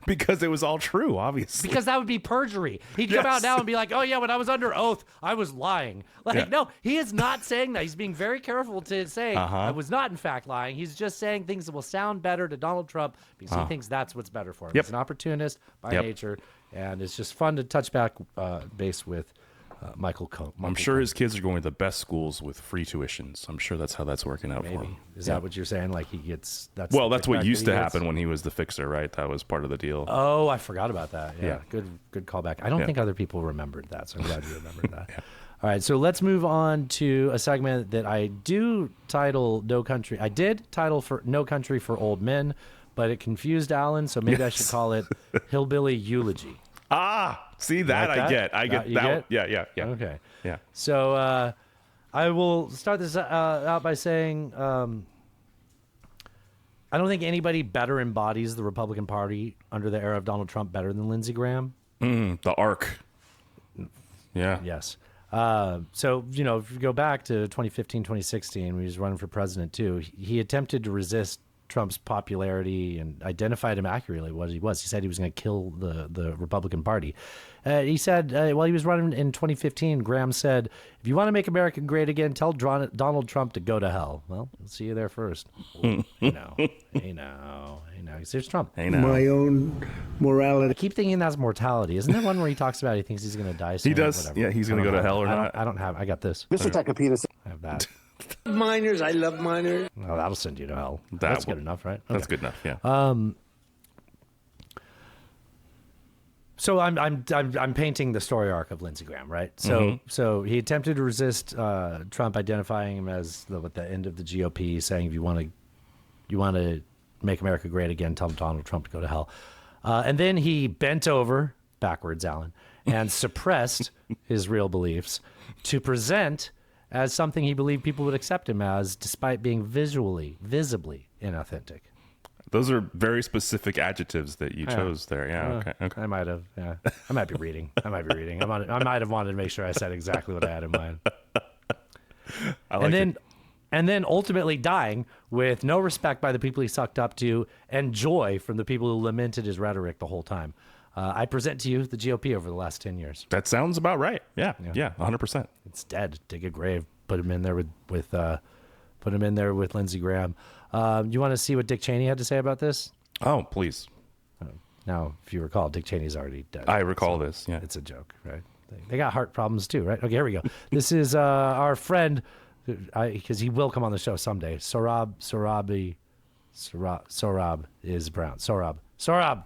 Because it was all true, obviously. Because that would be perjury. He'd come out now and be like, oh, yeah, when I was under oath, I was lying. Like, no, he is not saying that. He's being very careful to say I was not, in fact, lying. He's just saying things that will sound better to Donald Trump because he thinks that's what's better for him. He's an opportunist by nature, and it's just fun to touch back base with Michael Cohen. I'm sure his kids are going to the best schools with free tuitions. I'm sure that's how that's working out for him. Is that what you're saying? Like he gets that's what used to happen when he was the fixer, right? That was part of the deal. Oh, I forgot about that. Yeah. Good callback. I don't think other people remembered that, so I'm glad you remembered that. All right, so let's move on to a segment that I do title No Country. I did title for No Country for Old Men, but it confused Alan, so maybe I should call it Hillbilly Eulogy. See that, like I get. I get that. Yeah. Okay. Yeah. So I will start this out by saying I don't think anybody better embodies the Republican Party under the era of Donald Trump better than Lindsey Graham. The arc. Yeah. Yes. So, if you go back to 2015, 2016, when he was running for president too, he attempted to resist Trump's popularity and identified him accurately what he was. He said he was going to kill the Republican Party. He said while he was running in 2015, Graham said, if you want to make America great again, tell Donald Trump to go to hell. Well, we'll see you there first. Hey now. Here's Trump. My own morality. I keep thinking that's mortality. Isn't there one where he talks about he thinks he's going to die soon? He does. Whatever. Yeah, he's going to go to hell or not. I got this. Mr. Tacopina. I have that. Minors, I love minors. Oh, that'll send you to hell. That's good enough, right? Okay. That's good enough. Yeah. So I'm painting the story arc of Lindsey Graham, right? So he attempted to resist Trump identifying him as the end of the GOP, saying if you want to make America great again, tell Donald Trump to go to hell. And then he bent over backwards, Alan, and suppressed his real beliefs to present as something he believed people would accept him as, despite being visibly inauthentic. Those are very specific adjectives that you chose there. Yeah. Okay. I might have. Yeah. I might be reading. I might have wanted to make sure I said exactly what I had in mind. And then ultimately dying with no respect by the people he sucked up to and joy from the people who lamented his rhetoric the whole time. I present to you the GOP over the last 10 years. That sounds about right. Yeah. 100%. It's dead. Dig a grave. Put him in there with Lindsey Graham. You want to see what Dick Cheney had to say about this? Oh, please. Now, if you recall, Dick Cheney's already dead. I recall this. Yeah. It's a joke, right? They got heart problems too, right? Okay, here we go. This is our friend, because he will come on the show someday. Sohrab is brown. Sohrab.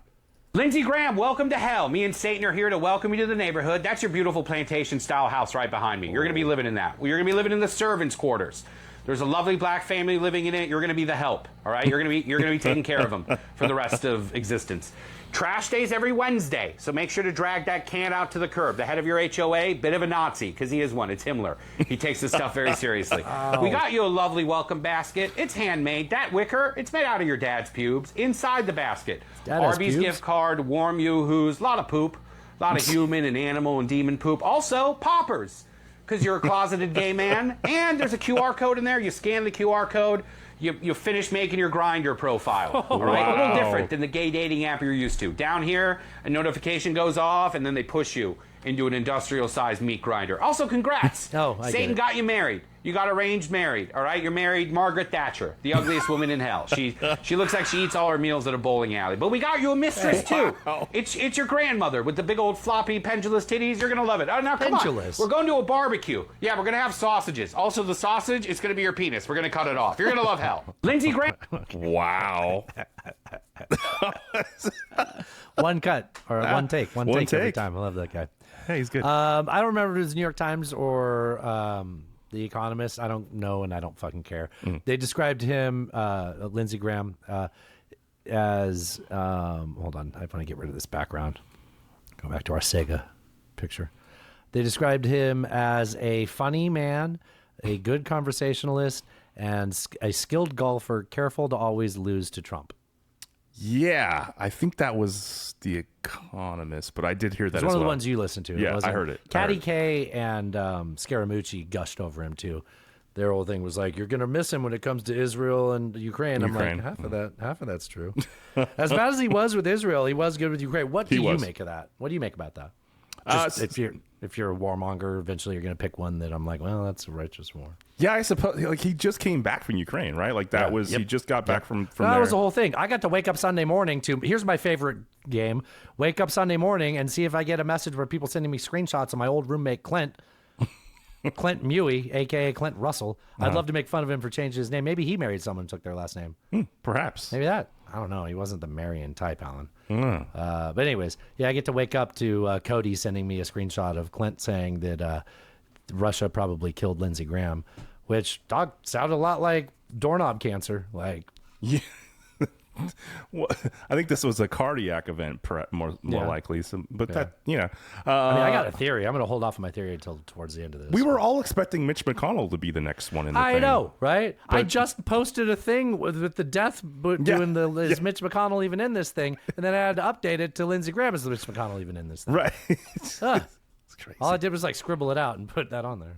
Lindsey Graham, welcome to hell. Me and Satan are here to welcome you to the neighborhood. That's your beautiful plantation-style house right behind me. You're going to be living in that. You're going to be living in the servants' quarters. There's a lovely black family living in it. You're going to be the help, all right? You're going to be taking care of them for the rest of existence. Trash days every Wednesday, so make sure to drag that can out to the curb. The head of your HOA, bit of a Nazi, because he is one. It's Himmler. He takes this stuff very seriously. We got you a lovely welcome basket. It's handmade. That wicker, it's made out of your dad's pubes. Inside the basket, Arby's gift card, warm yoo-hoos, a lot of poop, a lot of human and animal and demon poop. Also, poppers, because you're a closeted gay man. And there's a QR code in there. You scan the QR code. You finish making your Grindr profile, all right? Wow. A little different than the gay dating app you're used to. Down here, a notification goes off, and then they push you into an industrial-sized meat grinder. Also, congrats. Satan got you married. You got arranged married, all right? You're married Margaret Thatcher, the ugliest woman in hell. She looks like she eats all her meals at a bowling alley. But we got you a mistress, too. Wow. It's your grandmother with the big old floppy pendulous titties. You're going to love it. Now, come on. We're going to a barbecue. Yeah, we're going to have sausages. Also, the sausage, it's going to be your penis. We're going to cut it off. You're going to love hell. Lindsey Graham. Wow. One cut or one take. One take every time. I love that guy. Hey, he's good. I don't remember if it was New York Times or The Economist. I don't know, and I don't fucking care. They described him, Lindsey Graham, as hold on, I want to get rid of this background. Go back to our Sega picture. They described him as a funny man, a good conversationalist, and a skilled golfer, careful to always lose to Trump. Yeah, I think that was The Economist, but I did hear that as well. It's one of the ones you listened to. Yeah, I heard it. Caddy K and Scaramucci gushed over him, too. their whole thing was like, you're going to miss him when it comes to Israel and Ukraine. I'm like, half of that's true. As bad as he was with Israel, he was good with Ukraine. What do you make of that? What do you make about that? Just, if you're a warmonger, eventually you're going to pick one that I'm like, well, that's a righteous war. Yeah, I suppose. Like, he just came back from Ukraine, right? Like that was he just got back from that there. was the whole thing. I got to wake up Sunday morning to here's my favorite game. Wake up Sunday morning and see if I get a message where people sending me screenshots of my old roommate Clint Mewey, a.k.a. Clint Russell. I'd love to make fun of him for changing his name. Maybe he married someone who took their last name. Perhaps. Maybe that. I don't know. He wasn't the Marion type, Alan. But anyways, I get to wake up to Cody sending me a screenshot of Clint saying that Russia probably killed Lindsey Graham, which sounded a lot like doorknob cancer. Like, yeah. Well, I think this was a cardiac event, more likely. So, but that, I mean, I got a theory. I'm going to hold off on my theory until towards the end of this. We were all expecting Mitch McConnell to be the next one in the thing. I know, right? But I just posted a thing with the death doing is Mitch McConnell even in this thing, and then I had to update it to Lindsey Graham is Mitch McConnell even in this thing. Right. It's crazy. All I did was like scribble it out and put that on there.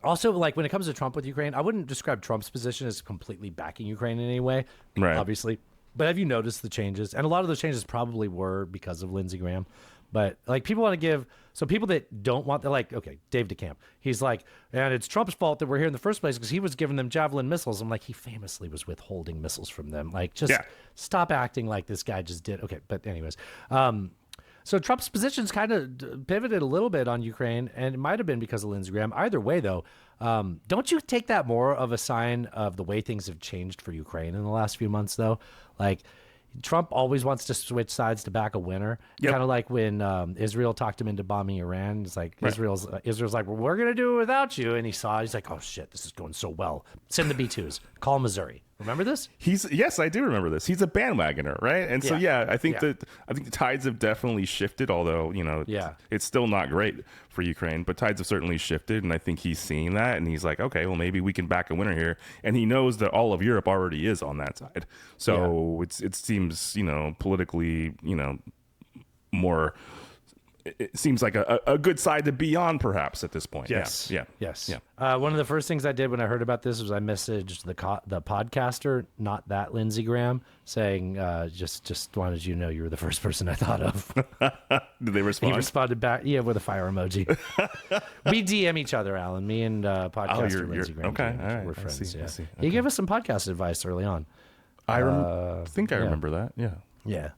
Also, like when it comes to Trump with Ukraine, I wouldn't describe Trump's position as completely backing Ukraine in any way, obviously. But have you noticed the changes? And a lot of those changes probably were because of Lindsey Graham. But like people want to give, so people that don't want, they're like, okay, Dave DeCamp. He's like, and it's Trump's fault that we're here in the first place because he was giving them Javelin missiles. I'm like, he famously was withholding missiles from them. Like, just stop acting like this guy just did. Okay, but anyways. So Trump's position's kind of pivoted a little bit on Ukraine, and it might have been because of Lindsey Graham. Either way, though, don't you take that more of a sign of the way things have changed for Ukraine in the last few months, though? Like, Trump always wants to switch sides to back a winner. Kind of like when Israel talked him into bombing Iran. It's like Israel's like, well, we're going to do it without you. And he's like, oh, shit, this is going so well. Send the B-2s. Call Missouri. Remember this? Yes, I do remember this. He's a bandwagoner, right? And so I think the tides have definitely shifted, although, it's still not great for Ukraine, but tides have certainly shifted, and I think he's seeing that, and he's like, okay, well, maybe we can back a winner here. And he knows that all of Europe already is on that side. So it seems, politically, more, it seems like a good side to be on, perhaps, at this point. Yes. Yes. One of the first things I did when I heard about this was I messaged the podcaster, not that Lindsey Graham, saying, just wanted you to know you were the first person I thought of. Did they respond? He responded back, with a fire emoji. We DM each other, Alan. Me and podcaster Lindsey Graham. Okay, all right. We're friends. I see. Okay. He gave us some podcast advice early on. I think I remember that. Yeah. Yeah.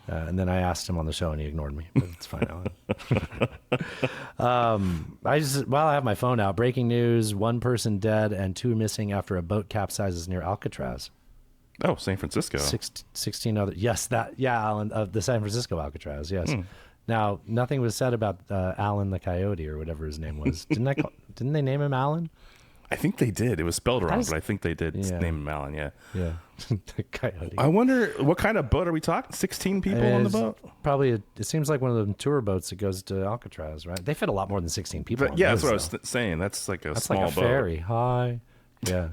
And then I asked him on the show and he ignored me, but it's fine. While I have my phone out, breaking news: 1 person dead and 2 missing after a boat capsizes near Alcatraz. Oh, San Francisco. 16 other. Yes, Alan, of the San Francisco Alcatraz. Yes. Now, nothing was said about Alan the Coyote or whatever his name was. Didn't they name him Alan? I think they did. It was spelled wrong, but I think they did name him Alan. Yeah. The Coyote. I wonder what kind of boat are we talking? 16 people on the boat? Probably. It seems like one of the tour boats that goes to Alcatraz, right? They fit a lot more than 16 people. But, that's what I was saying. That's like a small boat. That's like a ferry. Hi. Yeah.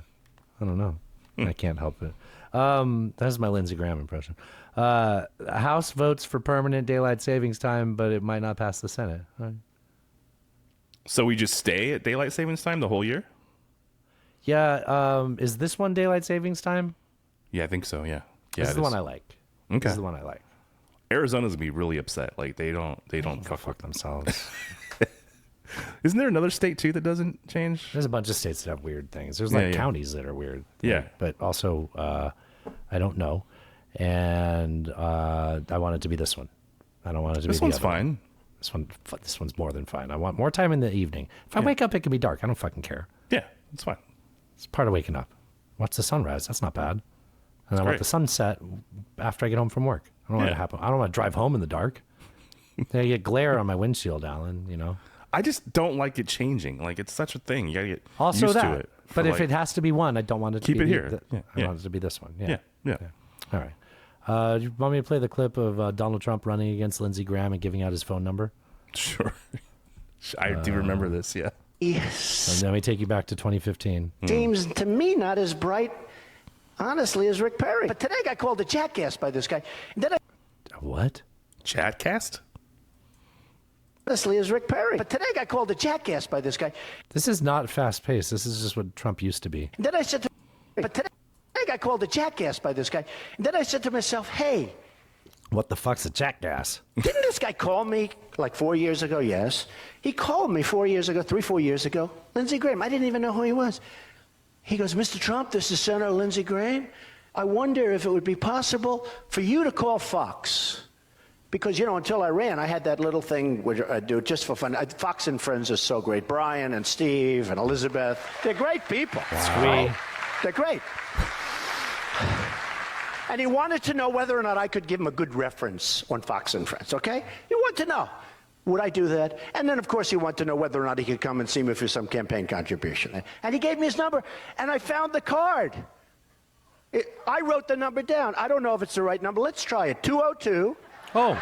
I don't know. I can't help it. That's my Lindsey Graham impression. House votes for permanent daylight savings time, but it might not pass the Senate. Right. So we just stay at daylight savings time the whole year? Yeah. Is this one daylight savings time? Yeah, I think so. Yeah. This is the one I like. Okay. This is the one I like. Arizona's gonna be really upset. Like they don't fuck themselves. Isn't there another state too that doesn't change? There's a bunch of states that have weird things. There's like counties that are weird. Yeah. But also, I don't know. And I want it to be this one. I don't want it to be this one's fine. This one's more than fine. I want more time in the evening. If I wake up, it can be dark. I don't fucking care. Yeah, it's fine. It's part of waking up. Watch the sunrise. That's not bad. And I want the sunset after I get home from work. I don't want it to happen. I don't want to drive home in the dark. I get glare on my windshield, Alan. I just don't like it changing. Like it's such a thing. You gotta get also used that. to it. But if it has to be one, I don't want it to keep be it here. I want it to be this one. Yeah. All right. Do you want me to play the clip of Donald Trump running against Lindsey Graham and giving out his phone number? Sure. I do remember this. Yeah. And let me take you back to 2015. Seems to me not as bright, honestly, as Rick Perry. But today I got called a jackass by this guy. And then What? Chatcast? honestly as Rick Perry. But today I got called a jackass by this guy. This is not fast paced. This is just what Trump used to be. And then I said to but today I got called a jackass by this guy. And then I said to myself, hey, what the fuck's a jackass? Didn't this guy call me like 4 years ago? Yes. He called me 4 years ago, 4 years ago. Lindsey Graham. I didn't even know who he was. He goes, Mr. Trump, this is Senator Lindsey Graham. I wonder if it would be possible for you to call Fox. Because, until I ran, I had that little thing which I do just for fun. Fox and Friends are so great. Brian and Steve and Elizabeth. They're great people. Wow. They're great. And he wanted to know whether or not I could give him a good reference on Fox and Friends, okay? He wanted to know. Would I do that? And then, of course, he wanted to know whether or not he could come and see me for some campaign contribution. And he gave me his number, and I found the card. I wrote the number down. I don't know if it's the right number. Let's try it. 202. Oh.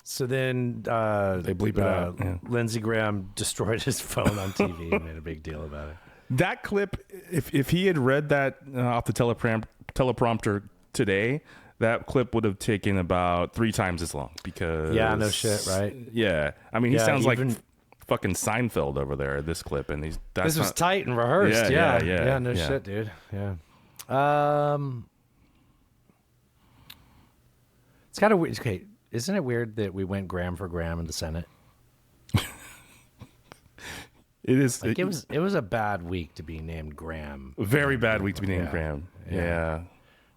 So then they bleep it out. Yeah. Lindsey Graham destroyed his phone on TV and made a big deal about it. That clip, if he had read that off the teleprompter today, that clip would have taken about 3 times as long because... Yeah, no shit, right? Yeah. I mean, he sounds like fucking Seinfeld over there, this clip. And this was tight and rehearsed. Yeah, no shit, dude. Yeah. It's kind of weird. Okay, isn't it weird that we went gram for gram in the Senate? It is. Like it was a bad week to be named Graham. Very bad week to be named Graham. Yeah.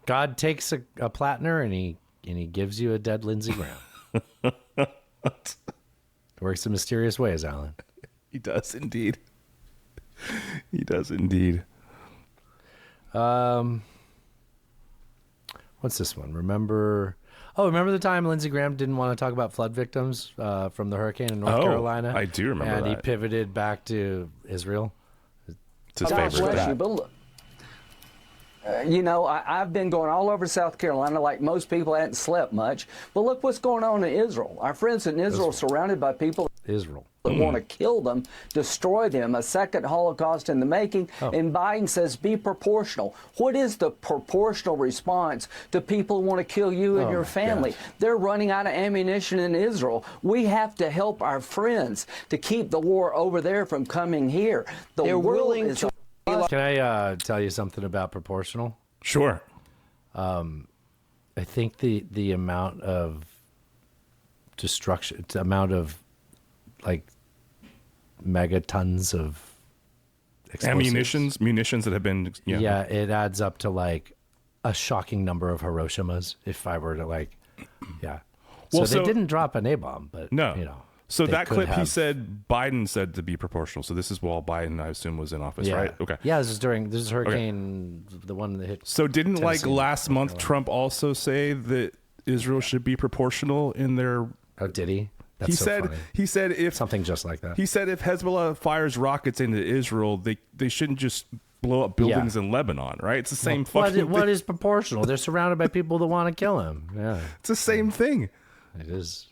God takes a Plattner and he gives you a dead Lindsey Graham. Works in mysterious ways, Alan. He does indeed. He does indeed. What's this one? Remember the time Lindsey Graham didn't want to talk about flood victims from the hurricane in North Carolina? I do remember and that. And he pivoted back to Israel. It's his favorite. I've been going all over South Carolina like most people. I hadn't slept much. But look what's going on in Israel. Our friends in Israel are surrounded by people that want to kill them, destroy them, a second Holocaust in the making. And Biden says be proportional. What is the proportional response to people who want to kill you and your family? God. They're running out of ammunition in Israel. We have to help our friends to keep the war over there from coming here. They're willing to... Can I tell you something about proportional? Sure. I think the amount of destruction, the amount of like megatons of munitions that have been it adds up to like a shocking number of Hiroshimas. If I were to so they didn't drop an A-bomb, but no. So that clip, he said Biden said to be proportional. So this is while Biden, I assume, was in office, right? Okay. Yeah, this is hurricane, the one that hit. So didn't Tennessee, last month Trump also say that Israel should be proportional in their? Oh, did he? That's funny. He said if something just like that. He said if Hezbollah fires rockets into Israel, they shouldn't just blow up buildings in Lebanon, right? It's the same fucking thing. What is proportional? They're surrounded by people that want to kill him. Yeah, it's the same thing. It is.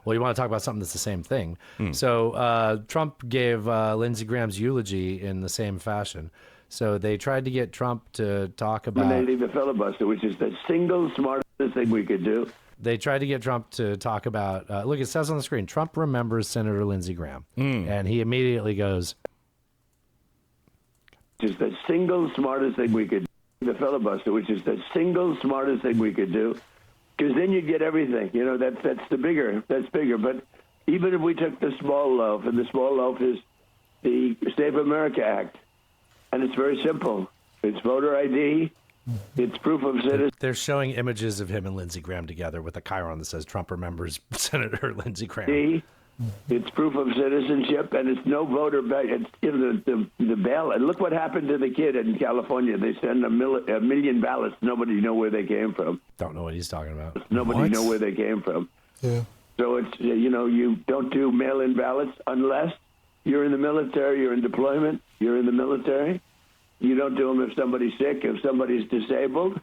Well, you want to talk about something that's the same thing. So Trump gave Lindsey Graham's eulogy in the same fashion. So they tried to get Trump to talk about... When they leave the filibuster, which is the single smartest thing we could do. They tried to get Trump to talk about... look, it says on the screen, Trump remembers Senator Lindsey Graham. And he immediately goes... Which is the single smartest thing we could do. The filibuster, which is the single smartest thing we could do. Because then you get everything. That's bigger. But even if we took the small loaf, and the small loaf is the Save America Act, and it's very simple. It's voter ID. It's proof of citizenship. They're showing images of him and Lindsey Graham together with a chyron that says Trump remembers Senator Lindsey Graham. It's proof of citizenship, and it's no voter ballot. It's the ballot. Look what happened to the kid in California. They sent a million ballots. Nobody know where they came from. Don't know what he's talking about. Nobody know where they came from. Yeah. So it's you don't do mail-in ballots unless you're in the military, you're in deployment, you're in the military. You don't do them if somebody's sick, if somebody's disabled.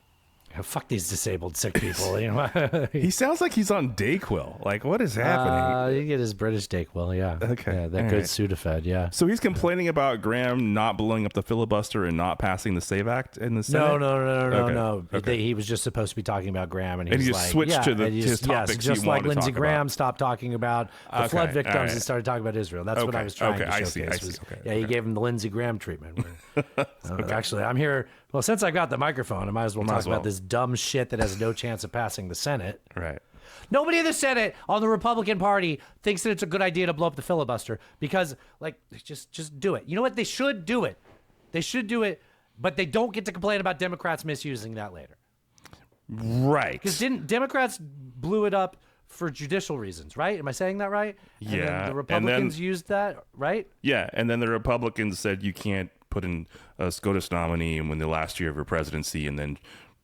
Fuck these disabled sick people. You know? He sounds like he's on Dayquil. Like, what is happening? You get his British Dayquil, yeah. Okay. Yeah, that All good right. Sudafed, yeah. So he's complaining about Graham not blowing up the filibuster and not passing the SAVE Act in the Senate? No. Okay. He was just supposed to be talking about Graham, and And he he's just like, switched to and his topics just he like wanted to Lindsey talk Graham about. stopped talking about the Okay, flood victims all right. and started talking about Israel. That's what I was trying to I showcase. see. He gave him the Lindsey Graham treatment. Actually, I'm here. Well, since I got the microphone, I might as well talk about this dumb shit that has no chance of passing the Senate. Right. Nobody in the Senate on the Republican Party thinks that it's a good idea to blow up the filibuster because, like, just do it. You know what? They should do it. They should do it, but they don't get to complain about Democrats misusing that later. Right. Because Democrats blew it up for judicial reasons, right? Am I saying that right? And Yeah. then the Republicans used that, right? Yeah, and then the Republicans said you can't put in a SCOTUS nominee in the last year of your presidency, and then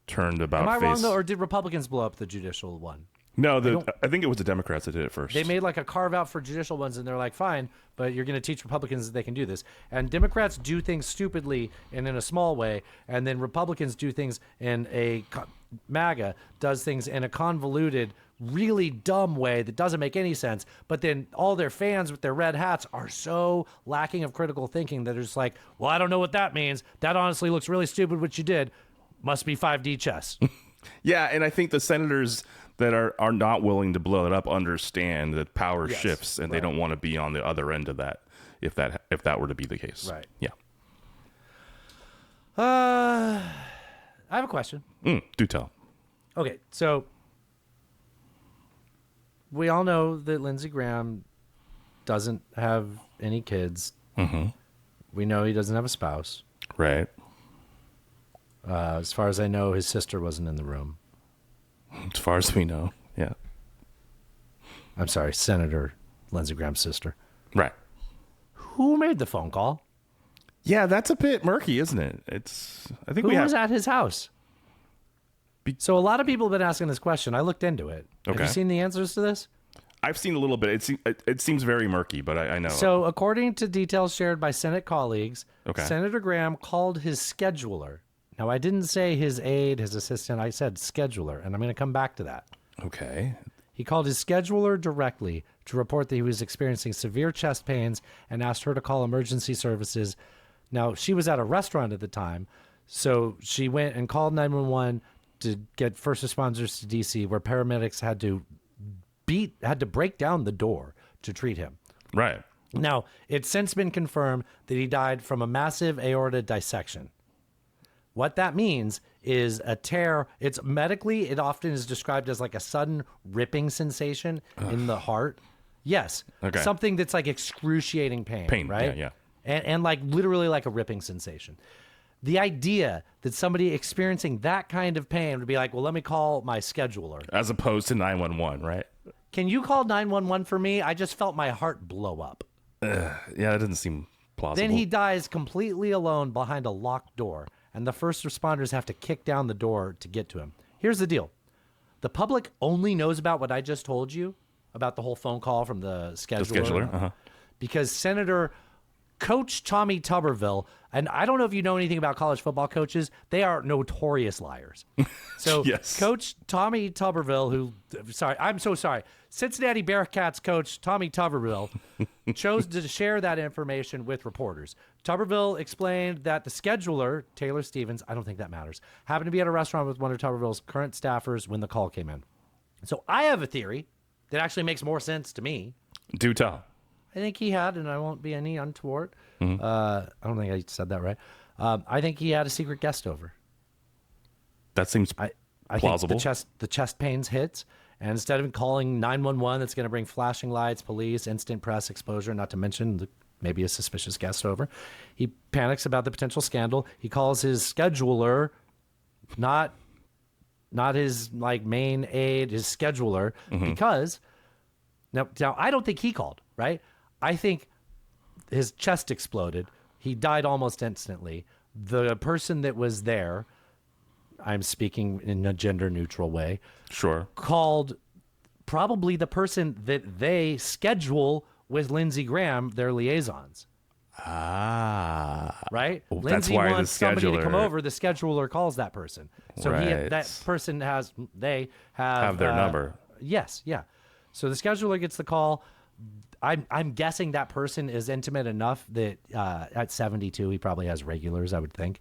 turned about Am I face. wrong, though, or did Republicans blow up the judicial one? No, I think it was the Democrats that did it first. They made like a carve out for judicial ones, and they're like, fine, but you're going to teach Republicans that they can do this. And Democrats do things stupidly and in a small way, and then Republicans do things in MAGA does things in a convoluted, really dumb way that doesn't make any sense. But then all their fans with their red hats are so lacking of critical thinking that they're just like, well, I don't know what that means. That honestly looks really stupid what you did. Must be 5D chess. Yeah, and I think the senators that are not willing to blow it up understand that power shifts, and they don't want to be on the other end of that if that were to be the case. Right. Yeah. I have a question. Do tell. Okay, so we all know that Lindsey Graham doesn't have any kids. Mm-hmm. We know he doesn't have a spouse. Right. As far as I know, his sister wasn't in the room. As far as we know, yeah. I'm sorry, Senator Lindsey Graham's sister. Right. Who made the phone call? Yeah, that's a bit murky, isn't it? I think Who was at his house? So a lot of people have been asking this question. I looked into it. Have Okay. you seen the answers to this? I've seen a little bit. It seems very murky, but I know. So according to details shared by Senate colleagues, Okay. Senator Graham called his scheduler. Now, I didn't say his aide, his assistant. I said scheduler, and I'm going to come back to that. Okay. He called his scheduler directly to report that he was experiencing severe chest pains and asked her to call emergency services. Now, she was at a restaurant at the time, so she went and called 911 to get first responders to D.C., where paramedics had to break down the door to treat him. Right. Now, it's since been confirmed that he died from a massive aorta dissection. What that means is a tear. It's medically, it often is described as like a sudden ripping sensation in the heart. Yes. Okay. Something that's like excruciating pain. Right? Yeah. And like literally like a ripping sensation. The idea that somebody experiencing that kind of pain would be like, well, let me call my scheduler. As opposed to 911, right? Can you call 911 for me? I just felt my heart blow up. Yeah, that doesn't seem plausible. Then he dies completely alone behind a locked door, and the first responders have to kick down the door to get to him. Here's the deal. The public only knows about what I just told you about the whole phone call from the scheduler. Because Senator Coach Tommy Tuberville, and I don't know if you know anything about college football coaches, they are notorious liars. So Yes. Coach Tommy Tuberville, I'm so sorry. Cincinnati Bearcats coach Tommy Tuberville chose to share that information with reporters. Tuberville explained that the scheduler, Taylor Stevens, I don't think that matters, happened to be at a restaurant with one of Tuberville's current staffers when the call came in. So I have a theory that actually makes more sense to me. Do tell. I think he had, and I won't be any untoward. Mhm. I don't think I said that right. I think he had a secret guest over. That seems I plausible. think the chest pains hits, and instead of calling 911, that's going to bring flashing lights, police, instant press exposure, not to mention maybe a suspicious guest over. He panics about the potential scandal. He calls his scheduler, not his like main aide, his scheduler, because now I don't think he called, right? I think his chest exploded. He died almost instantly. The person that was there, I'm speaking in a gender neutral way, sure, called probably the person that they schedule with Lindsey Graham, their liaisons. Right? Well, Lindsay that's why wants the somebody to come scheduler- over. The scheduler calls that person. So Right. that person they have their number. Yes, yeah. So the scheduler gets the call. I'm guessing that person is intimate enough that at 72 he probably has regulars, I would think,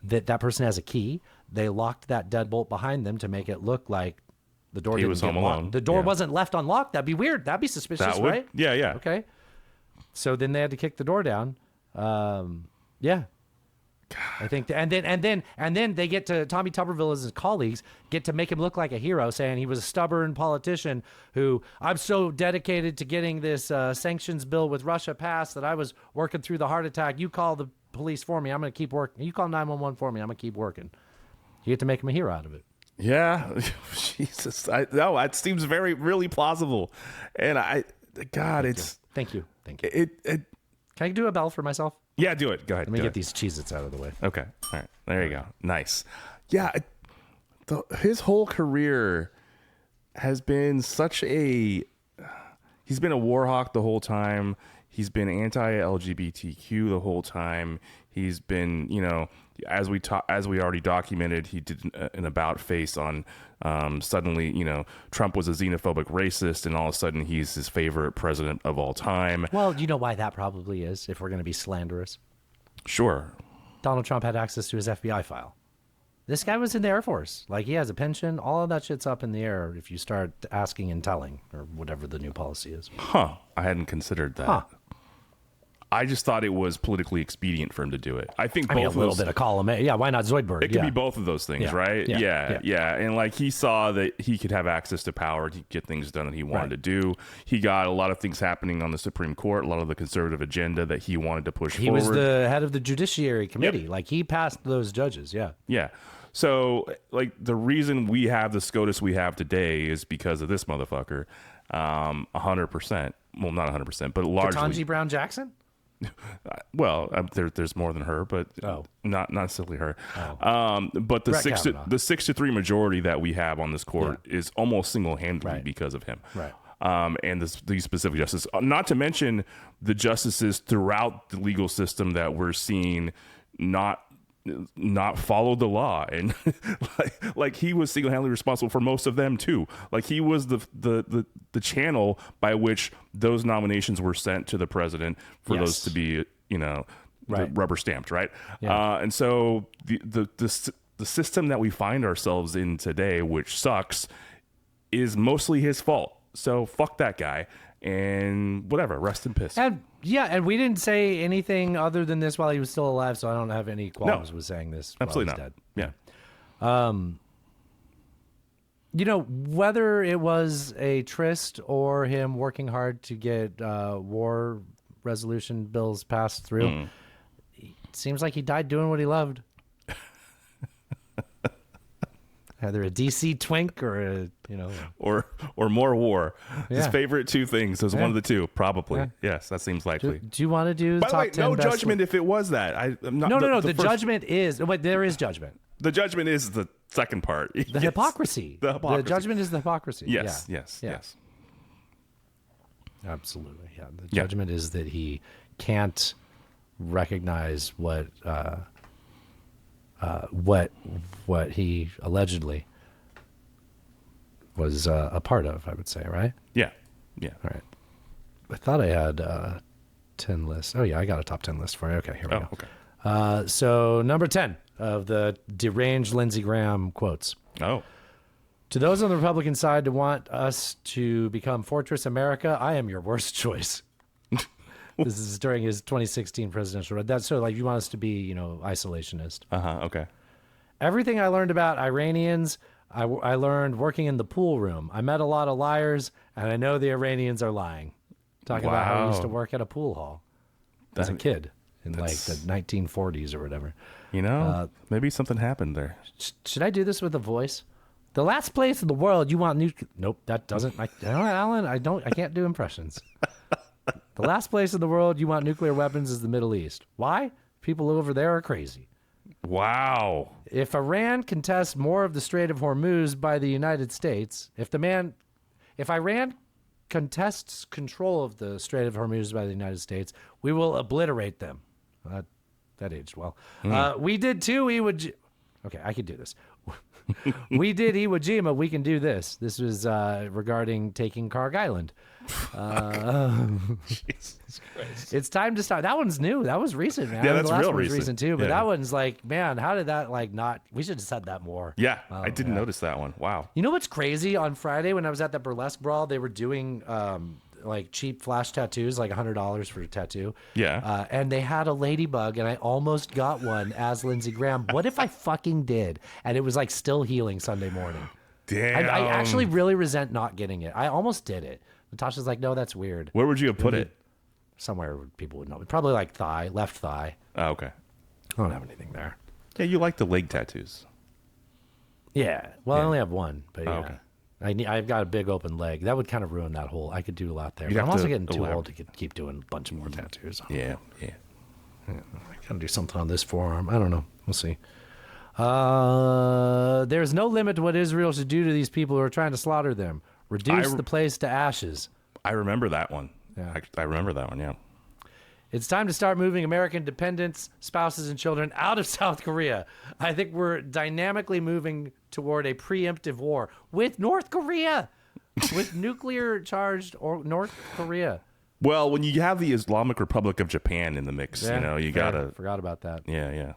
that person has a key. They locked that deadbolt behind them to make it look like the door He didn't was get home locked. alone. The door Yeah. wasn't left unlocked. That'd be weird. That'd be suspicious, That would- right? Yeah, yeah. Okay. So then they had to kick the door down. Yeah. I think, and then they get to Tommy Tuberville as his colleagues get to make him look like a hero, saying he was a stubborn politician who I'm so dedicated to getting this sanctions bill with Russia passed that I was working through the heart attack. You call the police for me. I'm going to keep working. You call 911 for me. I'm going to keep working. You get to make him a hero out of it. Yeah, Jesus. No, it seems really plausible, and it's. Thank you. Can I do a bell for myself? Yeah, do it. Go ahead. Let me do get it. these Cheez-Its out of the way. Okay. All right. There you go. Nice. Yeah. His whole career has been he's been a war hawk the whole time. He's been anti-LGBTQ the whole time. He's been, as we already documented, he did an about face on suddenly, Trump was a xenophobic racist, and all of a sudden he's his favorite president of all time. Well, you know why that probably is, if we're going to be slanderous. Sure. Donald Trump had access to his FBI file. This guy was in the Air Force. Like, he has a pension. All of that shit's up in the air if you start asking and telling, or whatever the new policy is. Huh. I hadn't considered that. Huh. I just thought it was politically expedient for him to do it. I think a little bit of column A. Yeah, why not Zoidberg? It could be both of those things, Yeah. right? Yeah. And like, he saw that he could have access to power to get things done that he wanted to do. He got a lot of things happening on the Supreme Court, a lot of the conservative agenda that he wanted to push He forward. was the head of the Judiciary Committee. Like, he passed those judges, yeah. Yeah. So, like, the reason we have the SCOTUS we have today is because of this motherfucker. 100%. Well, not 100%, but largely. Ketanji Brown Jackson? Well, there's more than her, but not necessarily her. But the Brett 6-3 majority that we have on this court is almost single-handedly because of him. Right. And these specific justices, not to mention the justices throughout the legal system that we're seeing not follow the law, and like he was single-handedly responsible for most of them too. Like, he was the channel by which those nominations were sent to the president for those to be rubber stamped, right? Yeah. And so the system that we find ourselves in today, which sucks, is mostly his fault. So fuck that guy, and whatever, rest in piss. And we didn't say anything other than this while he was still alive, so I don't have any qualms with saying this. Absolutely while not. He's dead. Yeah. Whether it was a tryst or him working hard to get war resolution bills passed through, it seems like he died doing what he loved. Either a DC twink or or more war. His Yeah. favorite two things was one of the two, probably. Yeah. Yes, that seems likely. Do you want to do By the top way, 10 no best judgment if it was that. I'm not, No. the The first- judgment is, but there is judgment. The judgment is the second part. The hypocrisy. The hypocrisy. The judgment is the hypocrisy. Yes, Yeah. yes, Yeah. yes. Absolutely. Yeah. The judgment is that he can't recognize what he allegedly was a part of, I would say, right? Yeah. Yeah. All right. I thought I had 10 lists. Oh, yeah, I got a top 10 list for you. Okay, here we go. Okay. So number 10 of the deranged Lindsey Graham quotes. Oh. To those on the Republican side to want us to become Fortress America, I am your worst choice. This is during his 2016 presidential run. That's so like you want us to be, isolationist. Okay. Everything I learned about Iranians, I learned working in the pool room. I met a lot of liars, and I know the Iranians are lying. Talking about how he used to work at a pool hall as a kid in like the 1940s or whatever. Maybe something happened there. Should I do this with a voice? The last place in the world you want nuclear... Nope, that doesn't... Alan, I can't do impressions. The last place in the world you want nuclear weapons is the Middle East. Why? People over there are crazy. Wow. If Iran contests more of the Strait of Hormuz by the United States, if Iran contests control of the Strait of Hormuz by the United States, we will obliterate them. That aged well. We did too. Okay, I can do this. We did Iwo Jima. We can do this. This was regarding taking Karg Island. Jesus Christ. It's time to start. That one's new. That was recent, man. Yeah, that's the last real one was recent. recent too. But Yeah. that one's like, man, how did that like not? We should have said that more. Yeah, I didn't notice that one. Wow. You know what's crazy? On Friday when I was at the burlesque brawl, they were doing like cheap flash tattoos, like $100 for a tattoo. Yeah. And they had a ladybug, and I almost got one as Lindsey Graham. What if I fucking did? And it was like still healing Sunday morning. Damn. I actually really resent not getting it. I almost did it. Natasha's like, no, that's weird. Where would you have put it? Somewhere where people would know. Probably like thigh, left thigh. Oh, okay. I don't have anything there. Yeah, you like the leg tattoos. Yeah. Well, Yeah. I only have one, but yeah. Oh, okay. I've got a big open leg. That would kind of ruin that whole. I could do a lot there. You'd But I'm have also to getting too elab- old to keep doing a bunch more tattoos. Yeah. I gotta do something on this forearm. I don't know. We'll see. There's no limit to what Israel should do to these people who are trying to slaughter them. Reduce the place to ashes. I remember that one. Yeah. I remember that one, yeah. It's time to start moving American dependents, spouses, and children out of South Korea. I think we're dynamically moving toward a preemptive war with North Korea, with nuclear charged or North Korea. Well, when you have the Islamic Republic of Japan in the mix, Yeah, you know, you fair. gotta. Forgot about that. Yeah.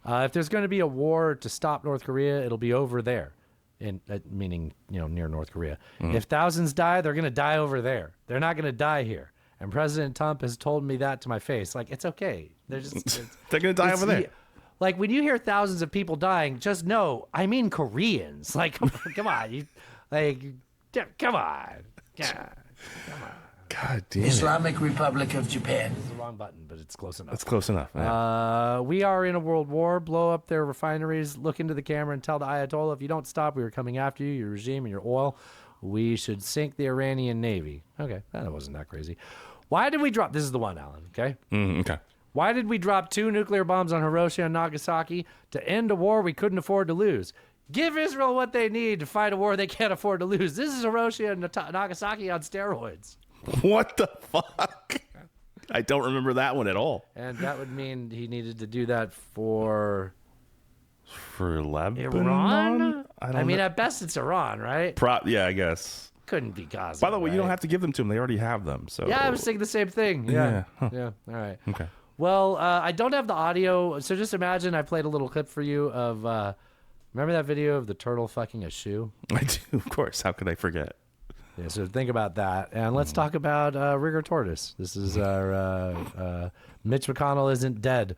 If there's going to be a war to stop North Korea, it'll be over there, meaning near North Korea. If thousands die, they're going to die over there. They're not going to die here. And President Trump has told me that to my face. Like, it's okay. They're just They're gonna die over there. Like, when you hear thousands of people dying, just know I mean Koreans. Like, come on, come on. Yeah, come on. God damn it. Islamic Republic of Japan. It's the wrong button, but it's close enough. That's close enough. Yeah. We are in a world war. Blow up their refineries. Look into the camera and tell the Ayatollah, if you don't stop, we are coming after you, your regime, and your oil. We should sink the Iranian Navy. Okay, that wasn't that crazy. Why did we drop? This is the one, Alan. Okay. Okay. Why did we drop 2 nuclear bombs on Hiroshima and Nagasaki to end a war we couldn't afford to lose? Give Israel what they need to fight a war they can't afford to lose. This is Hiroshima and Nagasaki on steroids. What the fuck? I don't remember that one at all. And that would mean he needed to do that for Lebanon? Iran? I mean, know. at best it's Iran, right? Yeah, I guess. Couldn't be Gaza. By the way, you don't right? have to give them to them. They already have them. So Yeah, I was thinking the same thing. Yeah. Huh. Yeah. All right. Okay. Well, I don't have the audio, so just imagine I played a little clip for you of. Remember that video of the turtle fucking a shoe? I do, of course. How could I forget? Yeah, so think about that. And let's talk about Rigor Tortoise. This is our Mitch McConnell Isn't Dead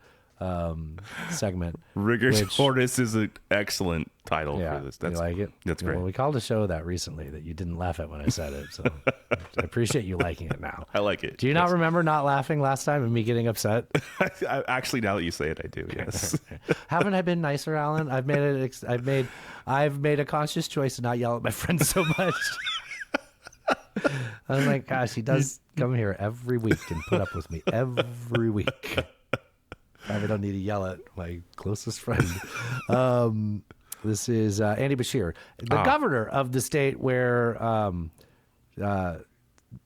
segment. Rigor Tortoise is an excellent title for this. You like it? That's great. Well, we called a show that recently that you didn't laugh at when I said it. So I appreciate you liking it now. I like it. Do you not remember not laughing last time and me getting upset? Actually, now that you say it, I do. Yes. Haven't I been nicer, Alan? I've made a conscious choice to not yell at my friends so much. I was like, gosh, he does come here every week and put up with me every week. I don't need to yell at my closest friend. This is Andy Bashir, the governor of the state where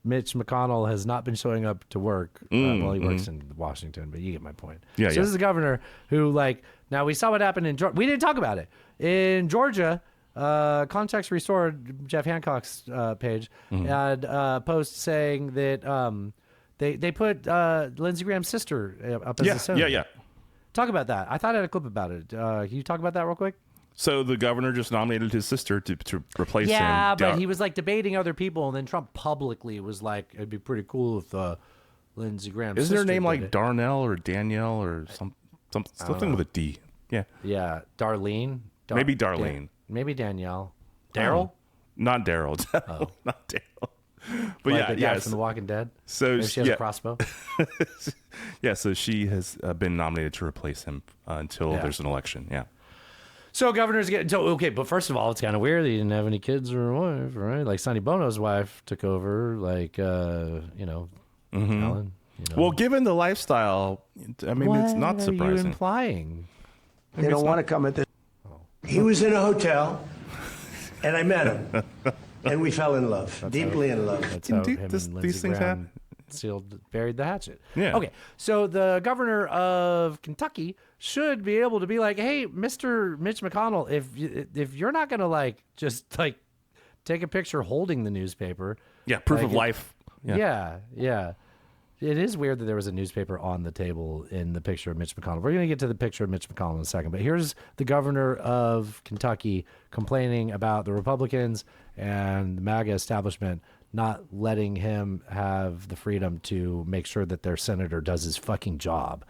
Mitch McConnell has not been showing up to work. Well, he works in Washington, but you get my point. Yeah, so this is a governor who, now we saw what happened in Georgia. We didn't talk about it. In Georgia, Context Restored, Jeff Hancock's page, had a post saying that they put Lindsey Graham's sister up as a senator. Yeah. Talk about that. I thought I had a clip about it. Can you talk about that real quick? So the governor just nominated his sister to replace him. Yeah, but he was debating other people, and then Trump publicly was like, "It'd be pretty cool if Lindsey Graham's Isn't her sister name did like it." Danielle or Danielle or something with a D? Yeah. Yeah, Darlene. Maybe Darlene. Maybe Danielle. Daryl? Not Daryl. Not Daryl. But the guy from The Walking Dead. So maybe she has a crossbow. Yeah, so she has been nominated to replace him until there's an election. Yeah. So governors get okay, but first of all, it's kind of weird that he didn't have any kids or a wife, right? Like Sonny Bono's wife took over, Alan. Well, given the lifestyle, I mean, it's not What are surprising. you implying? They don't want to come at this. He was in a hotel, and I met him. And we fell in love, deeply in love. That's how him and Lindsey Graham buried the hatchet. Yeah. Okay, so the governor of Kentucky should be able to be like, hey, Mr. Mitch McConnell, if you're not going to like just like take a picture holding the newspaper. Yeah, proof like, of life. Yeah. It is weird that there was a newspaper on the table in the picture of Mitch McConnell. We're going to get to the picture of Mitch McConnell in a second, but here's the governor of Kentucky complaining about the Republicans and the MAGA establishment not letting him have the freedom to make sure that their senator does his fucking job.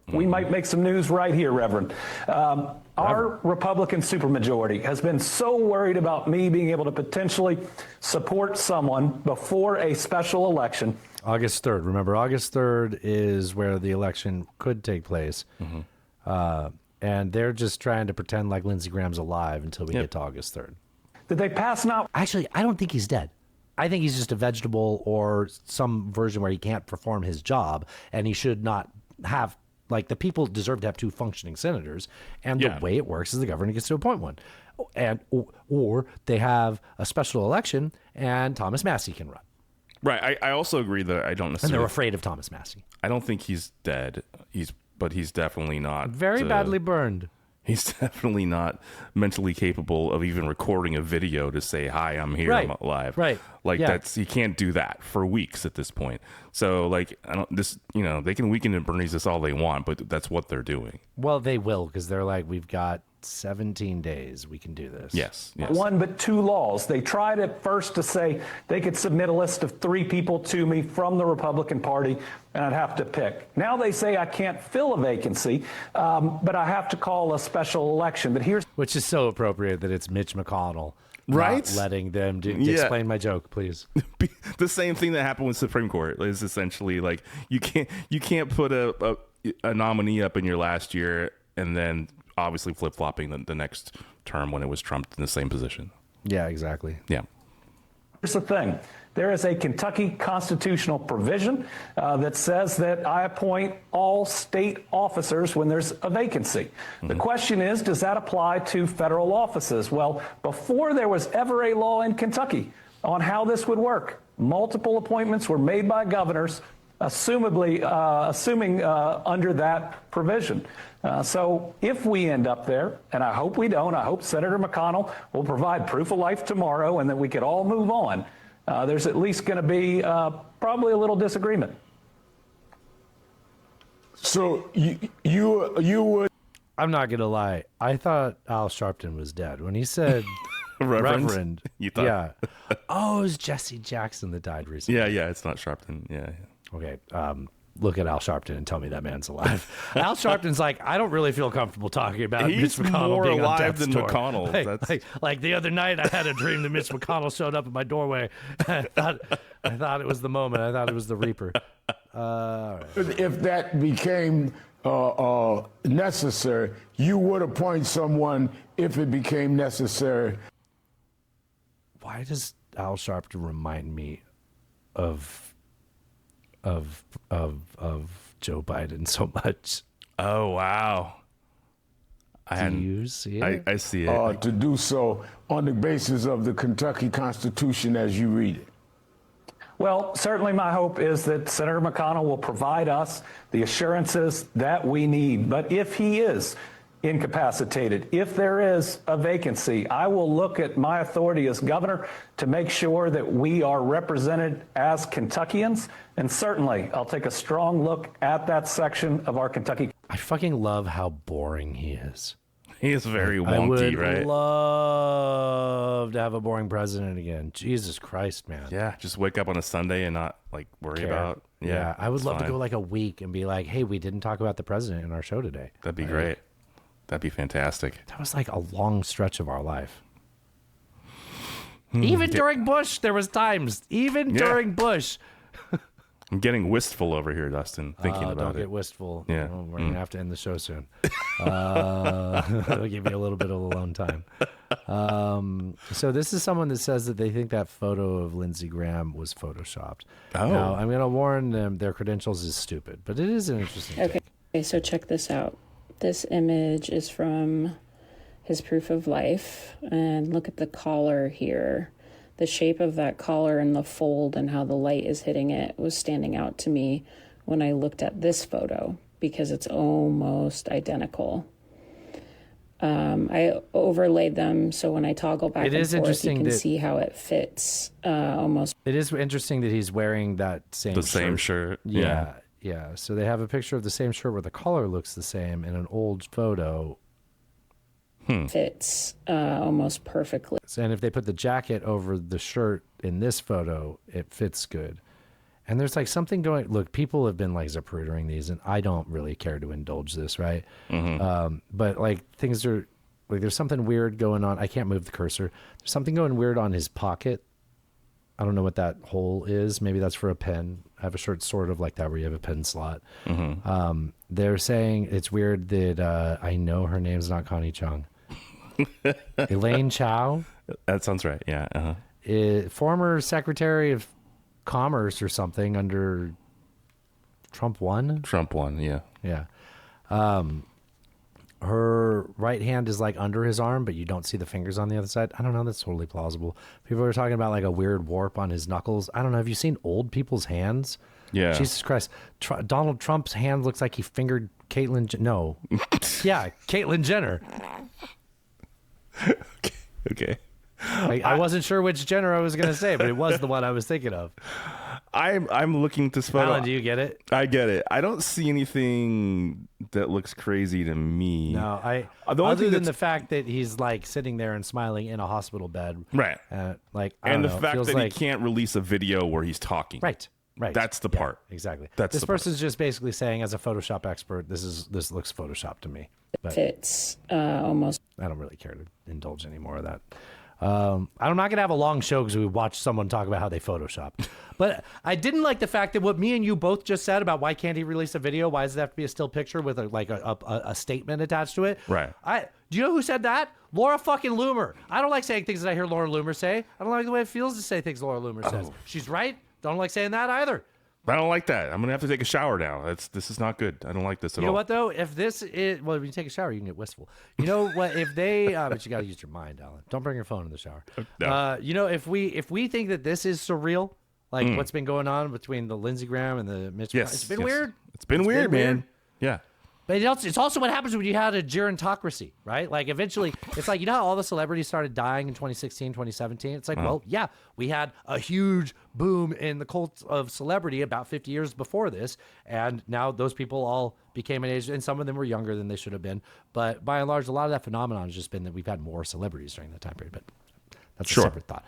We might make some news right here, Reverend. Our Republican supermajority has been so worried about me being able to potentially support someone before a special election. August 3rd. Remember, August 3rd is where the election could take place. And they're just trying to pretend like Lindsey Graham's alive until we get to August 3rd. Did they pass now? Actually, I don't think he's dead. I think he's just a vegetable or some version where he can't perform his job, and he should not have, like, the people deserve to have two functioning senators, and the way it works is the governor gets to appoint one. And or they have a special election, and Thomas Massey can run. Right. I also agree that I don't necessarily... And they're afraid of Thomas Massey. I don't think he's dead. But he's definitely not... Very badly burned. He's definitely not mentally capable of even recording a video to say, hi, I'm here, I'm alive. Right. Like, he can't do that for weeks at this point. So, like, they can weaken and Bernie's this all they want, but that's what they're doing. Well, they will, because they're like, we've got 17 days. We can do this. Yes. One but two laws. They tried at first to say they could submit a list of 3 people to me from the Republican Party, and I'd have to pick. Now they say I can't fill a vacancy, but I have to call a special election. But here's... Which is so appropriate that it's Mitch McConnell. Right? Not letting them explain my joke, please. The same thing that happened with Supreme Court is essentially like you can't put a nominee up in your last year and then obviously flip-flopping the next term when it was Trump in the same position. Yeah, exactly. Yeah. Here's the thing. There is a Kentucky constitutional provision that says that I appoint all state officers when there's a vacancy. The question is, does that apply to federal offices? Well, before there was ever a law in Kentucky on how this would work, multiple appointments were made by governors, assuming under that provision. So if we end up there, and I hope we don't, I hope Senator McConnell will provide proof of life tomorrow and that we could all move on. There's at least going to be probably a little disagreement. So you would... I'm not going to lie. I thought Al Sharpton was dead. When he said Reverend. You thought... Yeah. Oh, it was Jesse Jackson that died recently. Yeah, it's not Sharpton. Yeah. Okay. Look at Al Sharpton and tell me that man's alive. Al Sharpton's like, I don't really feel comfortable talking about He's Mitch McConnell more being on alive death's than door. McConnell. Like the other night, I had a dream that Mitch McConnell showed up at my doorway. I thought it was the moment. I thought it was the Reaper. All right. If that became necessary, you would appoint someone if it became necessary. Why does Al Sharpton remind me of Joe Biden so much? Oh, wow. Do you see it? I see it. To do so on the basis of the Kentucky Constitution as you read it. Well, certainly my hope is that Senator McConnell will provide us the assurances that we need. But if he is incapacitated, if there is a vacancy, I will look at my authority as governor to make sure that we are represented as Kentuckians. And certainly I'll take a strong look at that section of our Kentucky. I fucking love how boring he is. He is very wonky, I would right? love to have a boring president again. Jesus Christ, man. Yeah, just wake up on a Sunday and not like worry about. Yeah, I would love to go like a week and be like, hey, we didn't talk about the president in our show today. That'd be great. That'd be fantastic. That was like a long stretch of our life. Even during Bush, there was times. Even during Bush. I'm getting wistful over here, Dustin, thinking about it. Don't get wistful. Yeah. Well, we're going to have to end the show soon. I'll give you a little bit of alone time. So this is someone that says that they think that photo of Lindsey Graham was photoshopped. Oh. Now, I'm going to warn them their credentials is stupid, but it is an interesting Okay. Okay, so check this out. This image is from his proof of life, and look at the collar here. the shape of that collar and the fold and how the light is hitting it was standing out to me when I looked at this photo because it's almost identical. I overlaid them so when I toggle back and forth, you can see how it fits almost. It is interesting that he's wearing that same shirt. Yeah. So they have a picture of the same shirt where the collar looks the same in an old photo. Fits almost perfectly. And if they put the jacket over the shirt in this photo, it fits good. And there's like something going. Look, people have been like zaprudering these, and I don't really care to indulge this, right? But like things are like there's something weird going on. I can't move the cursor. There's something going weird on his pocket. I don't know what that hole is. Maybe that's for a pen. I have a shirt sort of like that where you have a pen slot. They're saying it's weird that I know her name's not Connie Chung. Elaine Chao. That sounds right. Yeah. Former Secretary of Commerce or something under Trump 1. Yeah. Her right hand is like under his arm, but you don't see the fingers on the other side. I don't know. That's totally plausible. People are talking about like a weird warp on his knuckles. I don't know. Have you seen old people's hands? Yeah. Jesus Christ. Donald Trump's hand looks like he fingered Caitlyn. No. Yeah, Caitlyn Jenner. Okay. I wasn't sure which Jenner I was going to say, but it was the one I was thinking of. I'm looking at this photo. Alan, do you get it? I get it. I don't see anything that looks crazy to me. No, other than the fact that he's like sitting there and smiling in a hospital bed, right? And the fact that he can't release a video where he's talking, right? That's the part. Exactly. This person's just basically saying, as a Photoshop expert, this looks Photoshop to me. But fits almost. I don't really care to indulge any more of that. I'm not going to have a long show because we watched someone talk about how they Photoshop. But I didn't like the fact that what me and you both just said about why can't he release a video? Why does it have to be a still picture with a statement attached to it? Right. Do you know who said that? Laura fucking Loomer. I don't like saying things that I hear Laura Loomer say. I don't like the way it feels to say things Laura Loomer says. She's right. Don't like saying that either. I don't like that. I'm going to have to take a shower now. This is not good. I don't like this at all. You know what, though? If this is... Well, when you take a shower, you can get wistful. You know what? If they... but you got to use your mind, Alan. Don't bring your phone in the shower. No. You know, if we think that this is surreal, like what's been going on between the Lindsey Graham and the Mitch... Yes. It's been weird. It's been weird, man. Yeah. But it's also what happens when you had a gerontocracy, right? Like, eventually, it's like, you know how all the celebrities started dying in 2016, 2017? It's like, well, yeah, we had a huge boom in the cult of celebrity about 50 years before this, and now those people all became an age, and some of them were younger than they should have been. But by and large, a lot of that phenomenon has just been that we've had more celebrities during that time period, but that's a separate thought.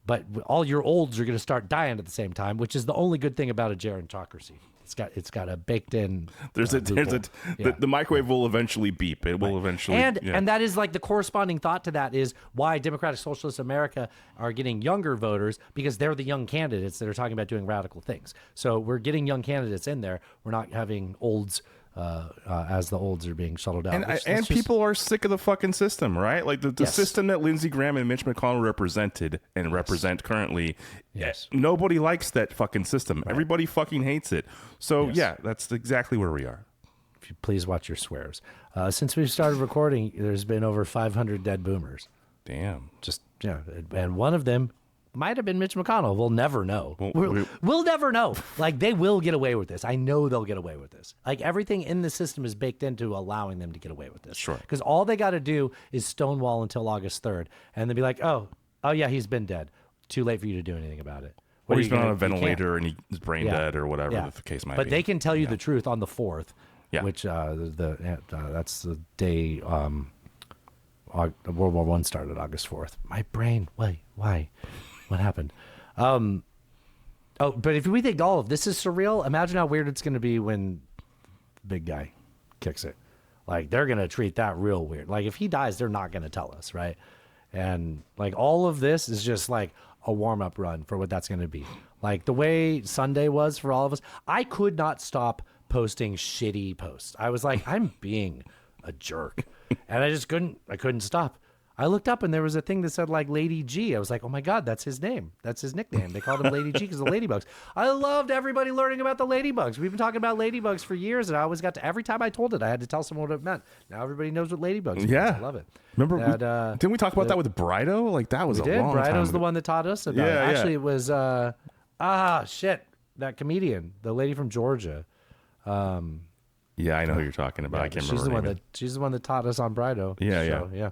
But all your olds are going to start dying at the same time, which is the only good thing about a gerontocracy. It's got a baked in. The microwave will eventually beep. It will eventually, and that is like the corresponding thought to that is why Democratic Socialist America are getting younger voters, because they're the young candidates that are talking about doing radical things. So we're getting young candidates in there. We're not having olds. As the olds are being shuttled out. And people are sick of the fucking system, right? Like the system that Lindsey Graham and Mitch McConnell represented and represent currently. Yes. Nobody likes that fucking system. Right. Everybody fucking hates it. So, yeah, that's exactly where we are. If you please watch your swears. Since we started recording, there's been over 500 dead boomers. Damn. And one of them might have been Mitch McConnell. We'll never know. We'll never know. Like, they will get away with this. I know they'll get away with this. Like, everything in the system is baked into allowing them to get away with this. Sure. Because all they got to do is stonewall until August 3rd. And they'll be like, oh, yeah, he's been dead. Too late for you to do anything about it. Or he's been on a ventilator and he's brain dead or whatever the case might be. But they can tell you the truth on the 4th, which that's the day World War I started, August 4th. My brain, why? What happened? But if we think all of this is surreal, imagine how weird it's going to be when the big guy kicks it. Like, they're going to treat that real weird. Like, if he dies, they're not going to tell us, right? And, like, all of this is just, like, a warm-up run for what that's going to be. Like, the way Sunday was for all of us, I could not stop posting shitty posts. I was like, I'm being a jerk. And I couldn't stop. I looked up and there was a thing that said like Lady G. I was like, oh my God, that's his name. That's his nickname. They called him Lady G because of the ladybugs. I loved everybody learning about the ladybugs. We've been talking about ladybugs for years, and I always got to, every time I told it, I had to tell someone what it meant. Now everybody knows what ladybugs means. Yeah. I love it. Remember, didn't we talk about that with Brido? Like, that was we a did. long time Brido's ago. the one that taught us about it. Actually, it was, that comedian, the lady from Georgia. Yeah, I know who you're talking about. I can't remember her name. She's the one that taught us on Brido. Yeah, yeah.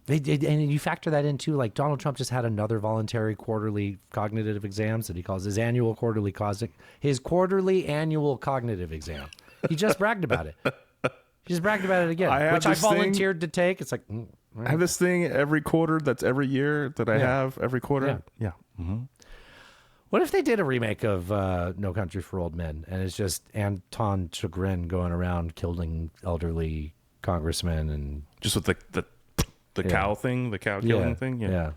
And you factor that into, like, Donald Trump just had another voluntary quarterly cognitive exams that he calls his quarterly annual cognitive exam. He just bragged about it. He just bragged about it again, which I volunteered to take. It's like, I have this thing every quarter. That's every year that I have every quarter. Yeah. Mm-hmm. What if they did a remake of No Country for Old Men, and it's just Anton Chigrin going around killing elderly congressmen and just with the cow thing, the cow killing thing? Yeah.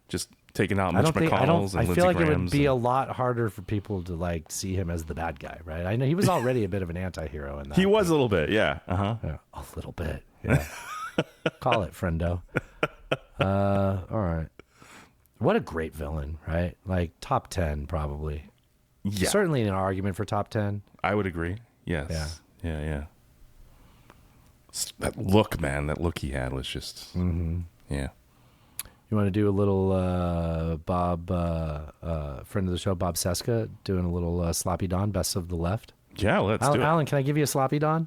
Just taking out Mitch McConnell's and I Lindsey feel like it would Graham's be a lot harder for people to like see him as the bad guy, right? I know he was already a bit of an anti-hero in that. He was a little bit, yeah. Uh-huh. Yeah, a little bit, yeah. Call it, friendo. All right. What a great villain, right? Like top 10 probably. Yeah. Certainly an argument for top 10. I would agree. Yes. Yeah. That look, man, he had was just, yeah. You want to do a little Bob, friend of the show, Bob Seska, doing a little Sloppy Don, Best of the Left? Yeah, let's do it. Alan, can I give you a Sloppy Don?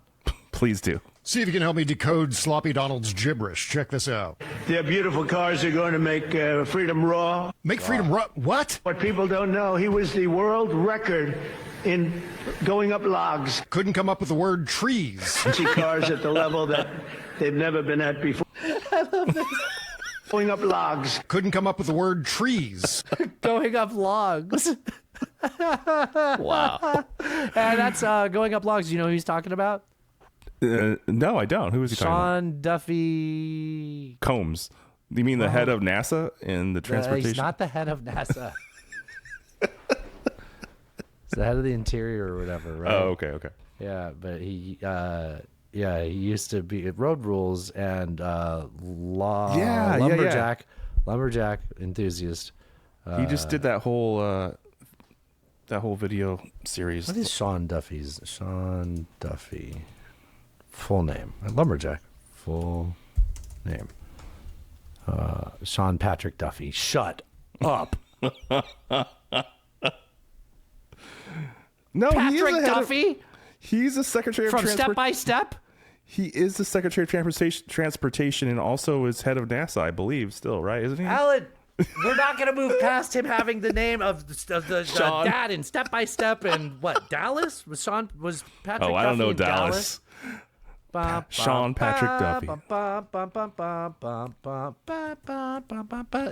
Please do. See if you can help me decode Sloppy Donald's gibberish. Check this out. Their beautiful cars are going to make freedom raw. Make freedom raw? What? What people don't know, he was the world record in going up logs. Couldn't come up with the word trees. See cars at the level that they've never been at before. I love this. Going up logs. Couldn't come up with the word trees. Going up logs. Wow. And that's going up logs. You know who he's talking about? No, I don't. Who is he talking about? Sean Duffy Combs. You mean the head of NASA in the transportation? He's not the head of NASA. He's the head of the interior or whatever, right? Oh, okay. Yeah, but he used to be at Road Rules and lumberjack enthusiast. He just did that whole video series. What is Sean Duffy? Full name. Lumberjack. Full name. Sean Patrick Duffy. Shut up. No, Patrick Duffy? He's the Secretary of Transportation. From Step by Step? He is the Secretary of Transportation and also is head of NASA, I believe, still, right? Isn't he? Alan, we're not going to move past him having the name of the dad in Step by Step and what, Dallas? Was Patrick Duffy I don't know in Dallas. Sean Patrick Duffy. Is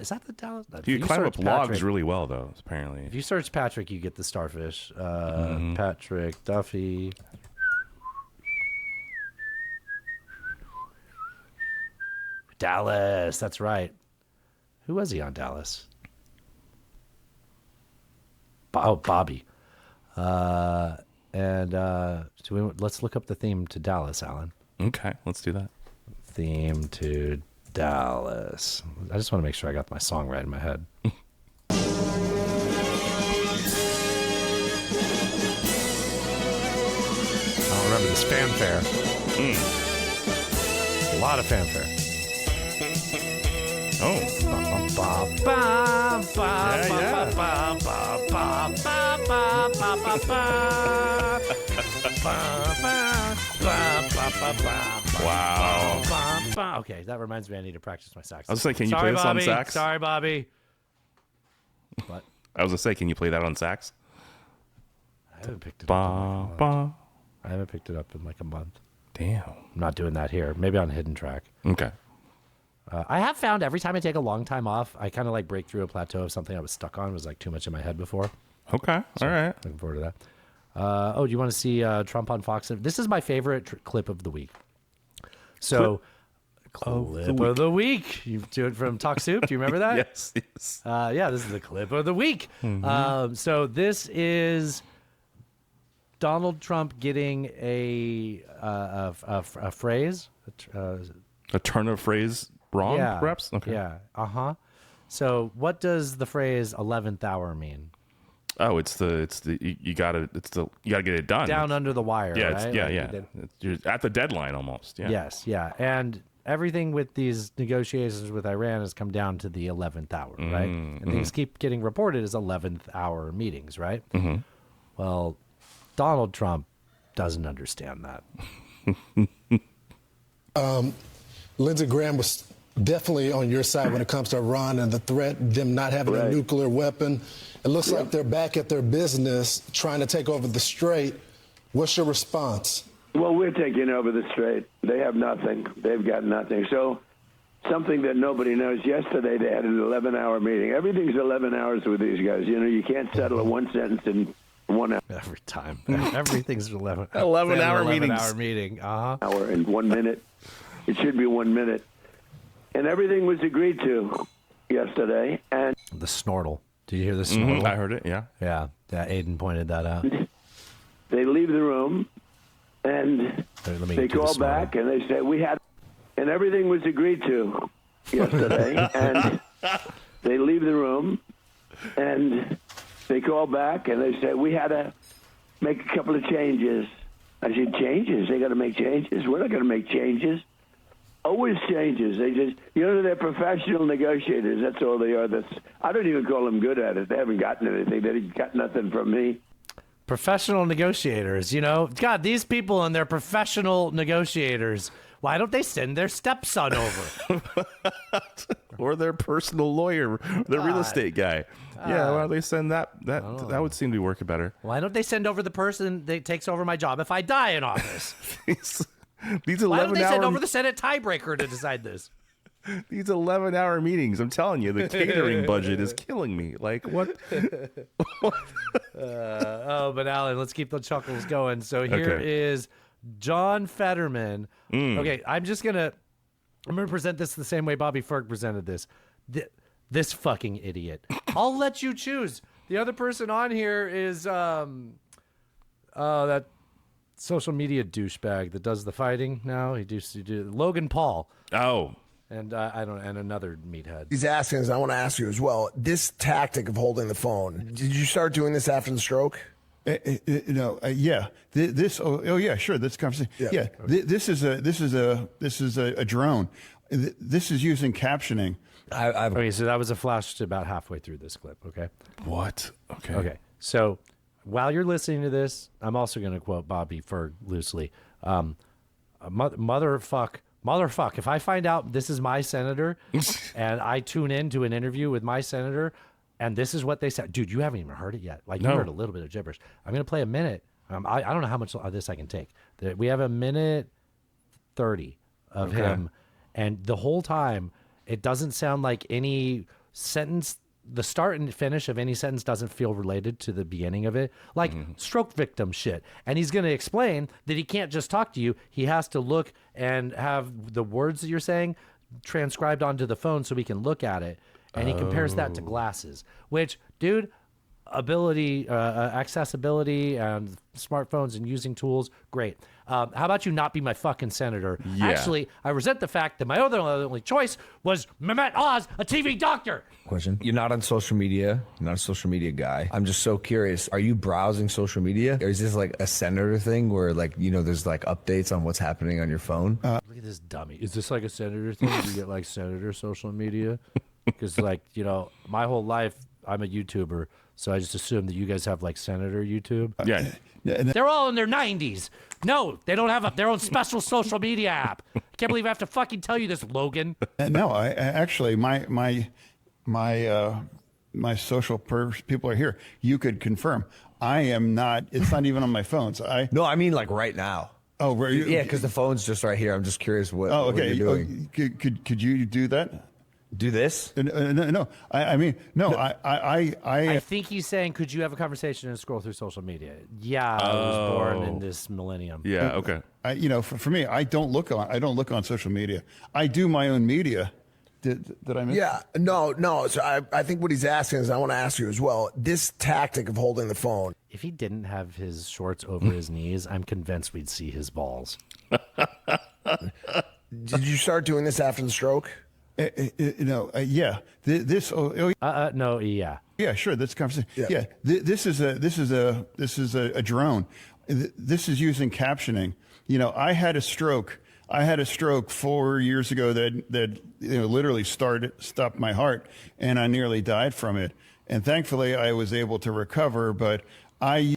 that the Dallas? You climb up logs really well, though, apparently. If you search Patrick, you get the starfish. Patrick Duffy. Dallas, that's right. Who was he on Dallas? Bobby. Let's look up the theme to Dallas, Alan. Okay, let's do that. Theme to Dallas. I just want to make sure I got my song right in my head. I don't remember this fanfare. A lot of fanfare. Oh. Wow. Okay, that reminds me I need to practice my sax. I was like, can you play this on sax? Sorry, Bobby. What? I was going to say, can you play that on sax? I haven't picked it up. I haven't picked it up in like a month. Damn. I'm not doing that here. Maybe on Hidden Track. Okay. I have found every time I take a long time off, I kind of like break through a plateau of something I was stuck on. It was like too much in my head before. Okay. So all right. Looking forward to that. Do you want to see Trump on Fox? This is my favorite clip of the week. So, clip of the week. You do it from Talk Soup. Do you remember that? Yes. Yeah, this is the clip of the week. So this is Donald Trump getting a phrase? A turn of phrase wrong, Yeah. perhaps? Okay. Yeah. So what does the phrase 11th hour mean? Oh, you gotta get it done. Down under the wire, Yeah, right? You're at the deadline almost. Yeah. Yes, yeah. And everything with these negotiations with Iran has come down to the 11th hour, right? And things keep getting reported as 11th hour meetings, right? Mm-hmm. Well, Donald Trump doesn't understand that. Lindsey Graham was definitely on your side when it comes to Iran and the threat, them not having a nuclear weapon. It looks like they're back at their business trying to take over the Strait. What's your response? Well, we're taking over the Strait. They have nothing. They've got nothing. So something that nobody knows, yesterday they had an 11-hour meeting. Everything's 11 hours with these guys. You know, you can't settle a one sentence in 1 hour. Every time. Everything's 11 11-hour meetings. 11-hour meeting. Hour in 1 minute. It should be 1 minute. And everything was agreed to yesterday. And the snortle. Did you hear the snortle? I heard it, yeah. Yeah, Aiden pointed that out. They leave the room, and they call back, and they say, and everything was agreed to yesterday. And they leave the room, and they call back, and they say, we had to make a couple of changes. I said, changes? They got to make changes? We're not going to make changes. Always changes. They just, they're professional negotiators. That's all they are. I don't even call them good at it. They haven't gotten anything. They got nothing from me. Professional negotiators, God, these people and their professional negotiators, why don't they send their stepson over? Or their personal lawyer, their real estate guy. Yeah, why don't they send that? That would seem to be working better. Why don't they send over the person that takes over my job if I die in office? These 11-hour. Why don't they send over the Senate tiebreaker to decide this? These 11-hour meetings, I'm telling you, the catering budget is killing me. Like, what? But Alan, let's keep the chuckles going. So here is John Fetterman. Okay, I'm gonna present this the same way Bobby Ferg presented this. This fucking idiot. I'll let you choose. The other person on here is that social media douchebag that does the fighting now. He used to do Logan Paul. Oh. And and another meathead. He's asking us, I want to ask you as well, this tactic of holding the phone, did you start doing this after the stroke? Yeah. Yeah, sure. This conversation. Yeah. This is a drone. This is using captioning. Okay, so that was a flash to about halfway through this clip. Okay. What? Okay. Okay. So while you're listening to this, I'm also going to quote Bobby Ferg loosely. Motherfuck, if I find out this is my senator and I tune in to an interview with my senator and this is what they said, dude, you haven't even heard it yet. Like, you heard a little bit of gibberish. I'm going to play a minute. I don't know how much of this I can take. We have 1:30 of him. And the whole time, it doesn't sound like any sentence. The start and finish of any sentence doesn't feel related to the beginning of it, like stroke victim shit. And he's going to explain that he can't just talk to you. He has to look and have the words that you're saying transcribed onto the phone so we can look at it. And he compares that to glasses, which, dude, accessibility and smartphones and using tools, great. How about you not be my fucking senator? Yeah. Actually, I resent the fact that my only choice was Mehmet Oz, a TV doctor. Question. You're not on social media. You're not a social media guy. I'm just so curious. Are you browsing social media? Or is this like a senator thing where there's like updates on what's happening on your phone? Look at this dummy. Is this like a senator thing? Do you get like senator social media? Because my whole life, I'm a YouTuber. So I just assume that you guys have like senator YouTube. Yeah. They're all in their 90s. No, they don't have their own special social media app. I can't believe I have to fucking tell you this, Logan. No, I actually, my social people are here. You could confirm. I am not. It's not even on my phone. So No, I mean like right now. Oh, right. Yeah, because the phone's just right here. I'm just curious what. Oh, okay. What you're doing. Could you do that? Do this? No. I think he's saying, could you have a conversation and scroll through social media? Yeah, I was born in this millennium. Yeah, okay. For me, I don't look on social media. I do my own media, Did I miss? Yeah, no. So I think what he's asking is, I want to ask you as well. This tactic of holding the phone. If he didn't have his shorts over his knees, I'm convinced we'd see his balls. Did you start doing this after the stroke? No, yeah. No, yeah. Yeah, sure. That's conversation. Yeah. This is a drone. This is using captioning. I had a stroke. 4 years ago that literally stopped my heart, and I nearly died from it. And thankfully, I was able to recover. But I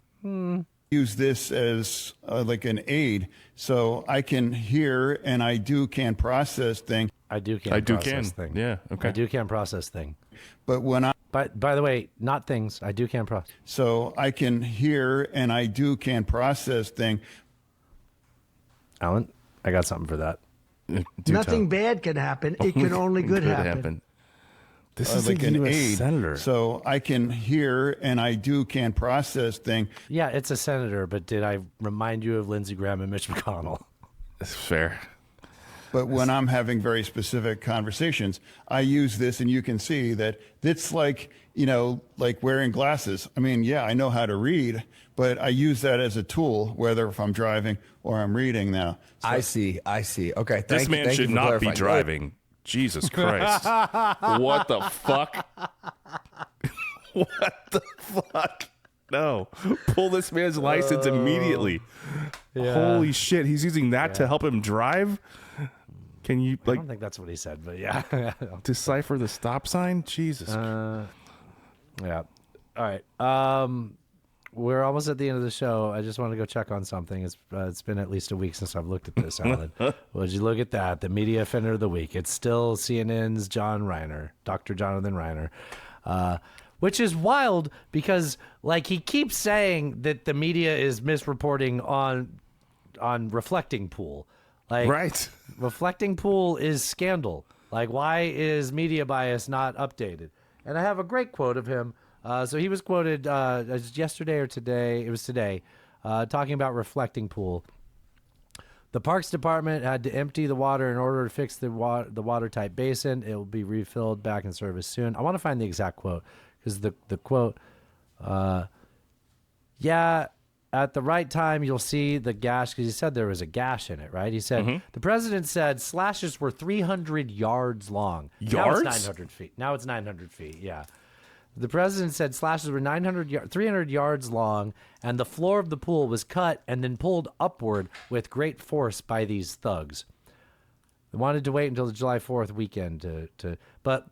use this as like an aid, so I can hear and I can process things. I do process thing. Yeah. Okay. I can process thing. But when by the way, not things. I can process. So I can hear and I can process thing. Alan, I got something for that. Nothing bad can happen. It can only good happen. This is like an aid. senator. So I can hear and I can process thing. Yeah, it's a senator, but did I remind you of Lindsey Graham and Mitch McConnell? That's fair. But when I'm having very specific conversations, I use this, and you can see that it's like, like wearing glasses. I mean, yeah, I know how to read, but I use that as a tool, whether if I'm driving or I'm reading now. So, I see. Okay. This man should not be driving. Jesus Christ. What the fuck? What the fuck? No. Pull this man's license immediately. Yeah. Holy shit. He's using that to help him drive? Can you, I don't think that's what he said, but yeah. decipher the stop sign? Jesus. Yeah. All right. We're almost at the end of the show. I just want to go check on something. It's been at least a week since I've looked at this, Alan. Would you look at that? The media offender of the week. It's still CNN's John Reiner, Dr. Jonathan Reiner, which is wild because, he keeps saying that the media is misreporting on Reflecting Pool. Right. Reflecting Pool is scandal. Why is media bias not updated? And I have a great quote of him. So he was quoted yesterday or today. It was today, talking about Reflecting Pool. The Parks Department had to empty the water in order to fix the watertight basin. It will be refilled back in service soon. I want to find the exact quote because the quote, at the right time, you'll see the gash, because he said there was a gash in it, right? He said, the president said slashes were 300 yards long. Yards? Now it's 900 feet. Now it's 900 feet, yeah. The president said slashes were 300 yards long, and the floor of the pool was cut and then pulled upward with great force by these thugs. They wanted to wait until the July 4th weekend but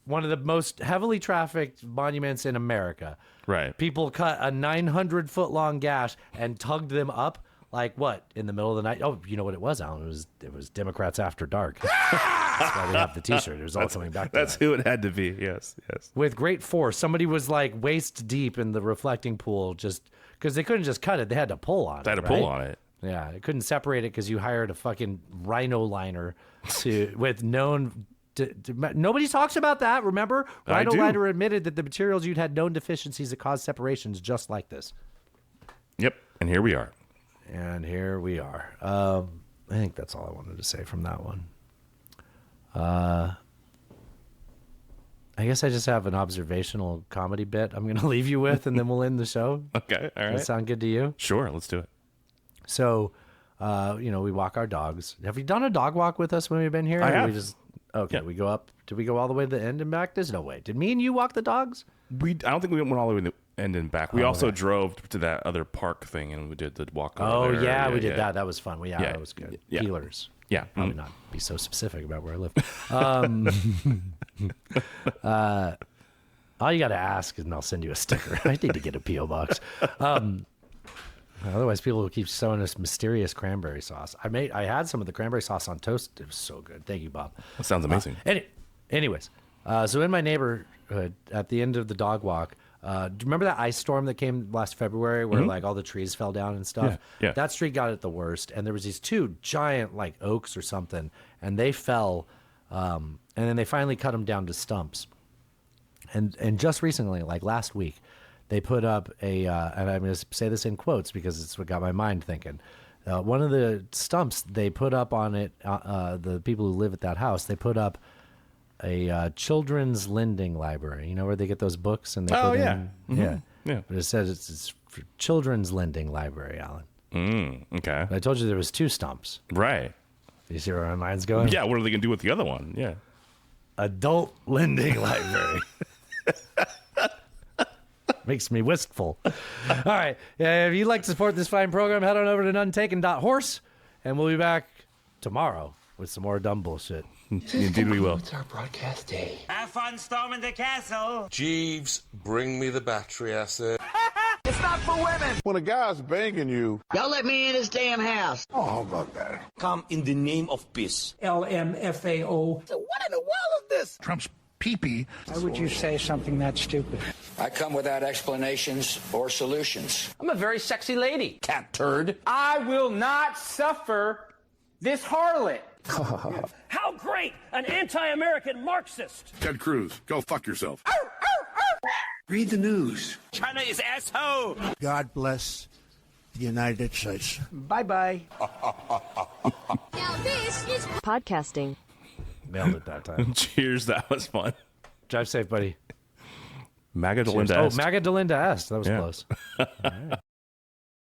one of the most heavily trafficked monuments in America. Right. People cut a 900-foot-long gash and tugged them up, in the middle of the night? Oh, you know what it was, Alan? It was Democrats After Dark. That's why we have the T-shirt. It was all coming back to That's who it had to be, yes. With great force. Somebody was, waist deep in the Reflecting Pool just because they couldn't just cut it. They had to pull on it. They had to pull on it. Yeah, they couldn't separate it because you hired a fucking rhino liner with known... Nobody talks about that, remember? Rhino Liner admitted that the materials used had known deficiencies that caused separations just like this. Yep, and here we are. I think that's all I wanted to say from that one. I guess I just have an observational comedy bit I'm going to leave you with, and then we'll end the show. Okay, all right. Does that sound good to you? Sure, let's do it. So, we walk our dogs. Have you done a dog walk with us when we've been here? I have. Okay, we go up. Did we go all the way to the end and back? There's no way. Did me and you walk the dogs? I don't think we went all the way to the end and back. We also drove to that other park thing, and we did the walk over there. Yeah, we did that. That was fun. That was good. Yeah. Peelers. Yeah. Probably not be so specific about where I live. All you got to ask, and I'll send you a sticker. I need to get a P.O. box. Otherwise, people will keep showing us mysterious cranberry sauce. I had some of the cranberry sauce on toast. It was so good. Thank you, Bob. That sounds amazing. Anyways, so in my neighborhood, at the end of the dog walk, do you remember that ice storm that came last February where all the trees fell down and stuff? Yeah. That street got it the worst, and there was these two giant oaks or something, and they fell, and then they finally cut them down to stumps. And just recently, last week, they put up and I'm going to say this in quotes because it's what got my mind thinking. one of the stumps they put up on it, the people who live at that house, they put up a children's lending library. You know where they get those books and they put in, yeah. But it says it's for children's lending library, Alan. Okay. But I told you there was 2 stumps. Right. You see where my mind's going? Yeah. What are they gonna do with the other one? Yeah. Adult lending library. Makes me wistful. All right. If you'd like to support this fine program, head on over to nuntaken.horse, and we'll be back tomorrow with some more dumb bullshit. Indeed we will. It's our broadcast day. Have fun storming the castle. Jeeves, bring me the battery acid. It's not for women. When a guy's banging you. Y'all let me in his damn house. Oh, how about that? Come in the name of peace. LMFAO. So what in the world is this? Trump's pee-pee. Why would you say something that stupid? I come without explanations or solutions. I'm a very sexy lady, cat turd. I will not suffer this harlot. How great! An anti-American Marxist! Ted Cruz, go fuck yourself. Read the news. China is asshole. God bless the United States. Bye-bye. Now this is podcasting. Nailed it that time. Cheers. That was fun. Drive safe, buddy. Maga Cheers. Delinda. Oh, Maga Delinda asked. That was close. All right.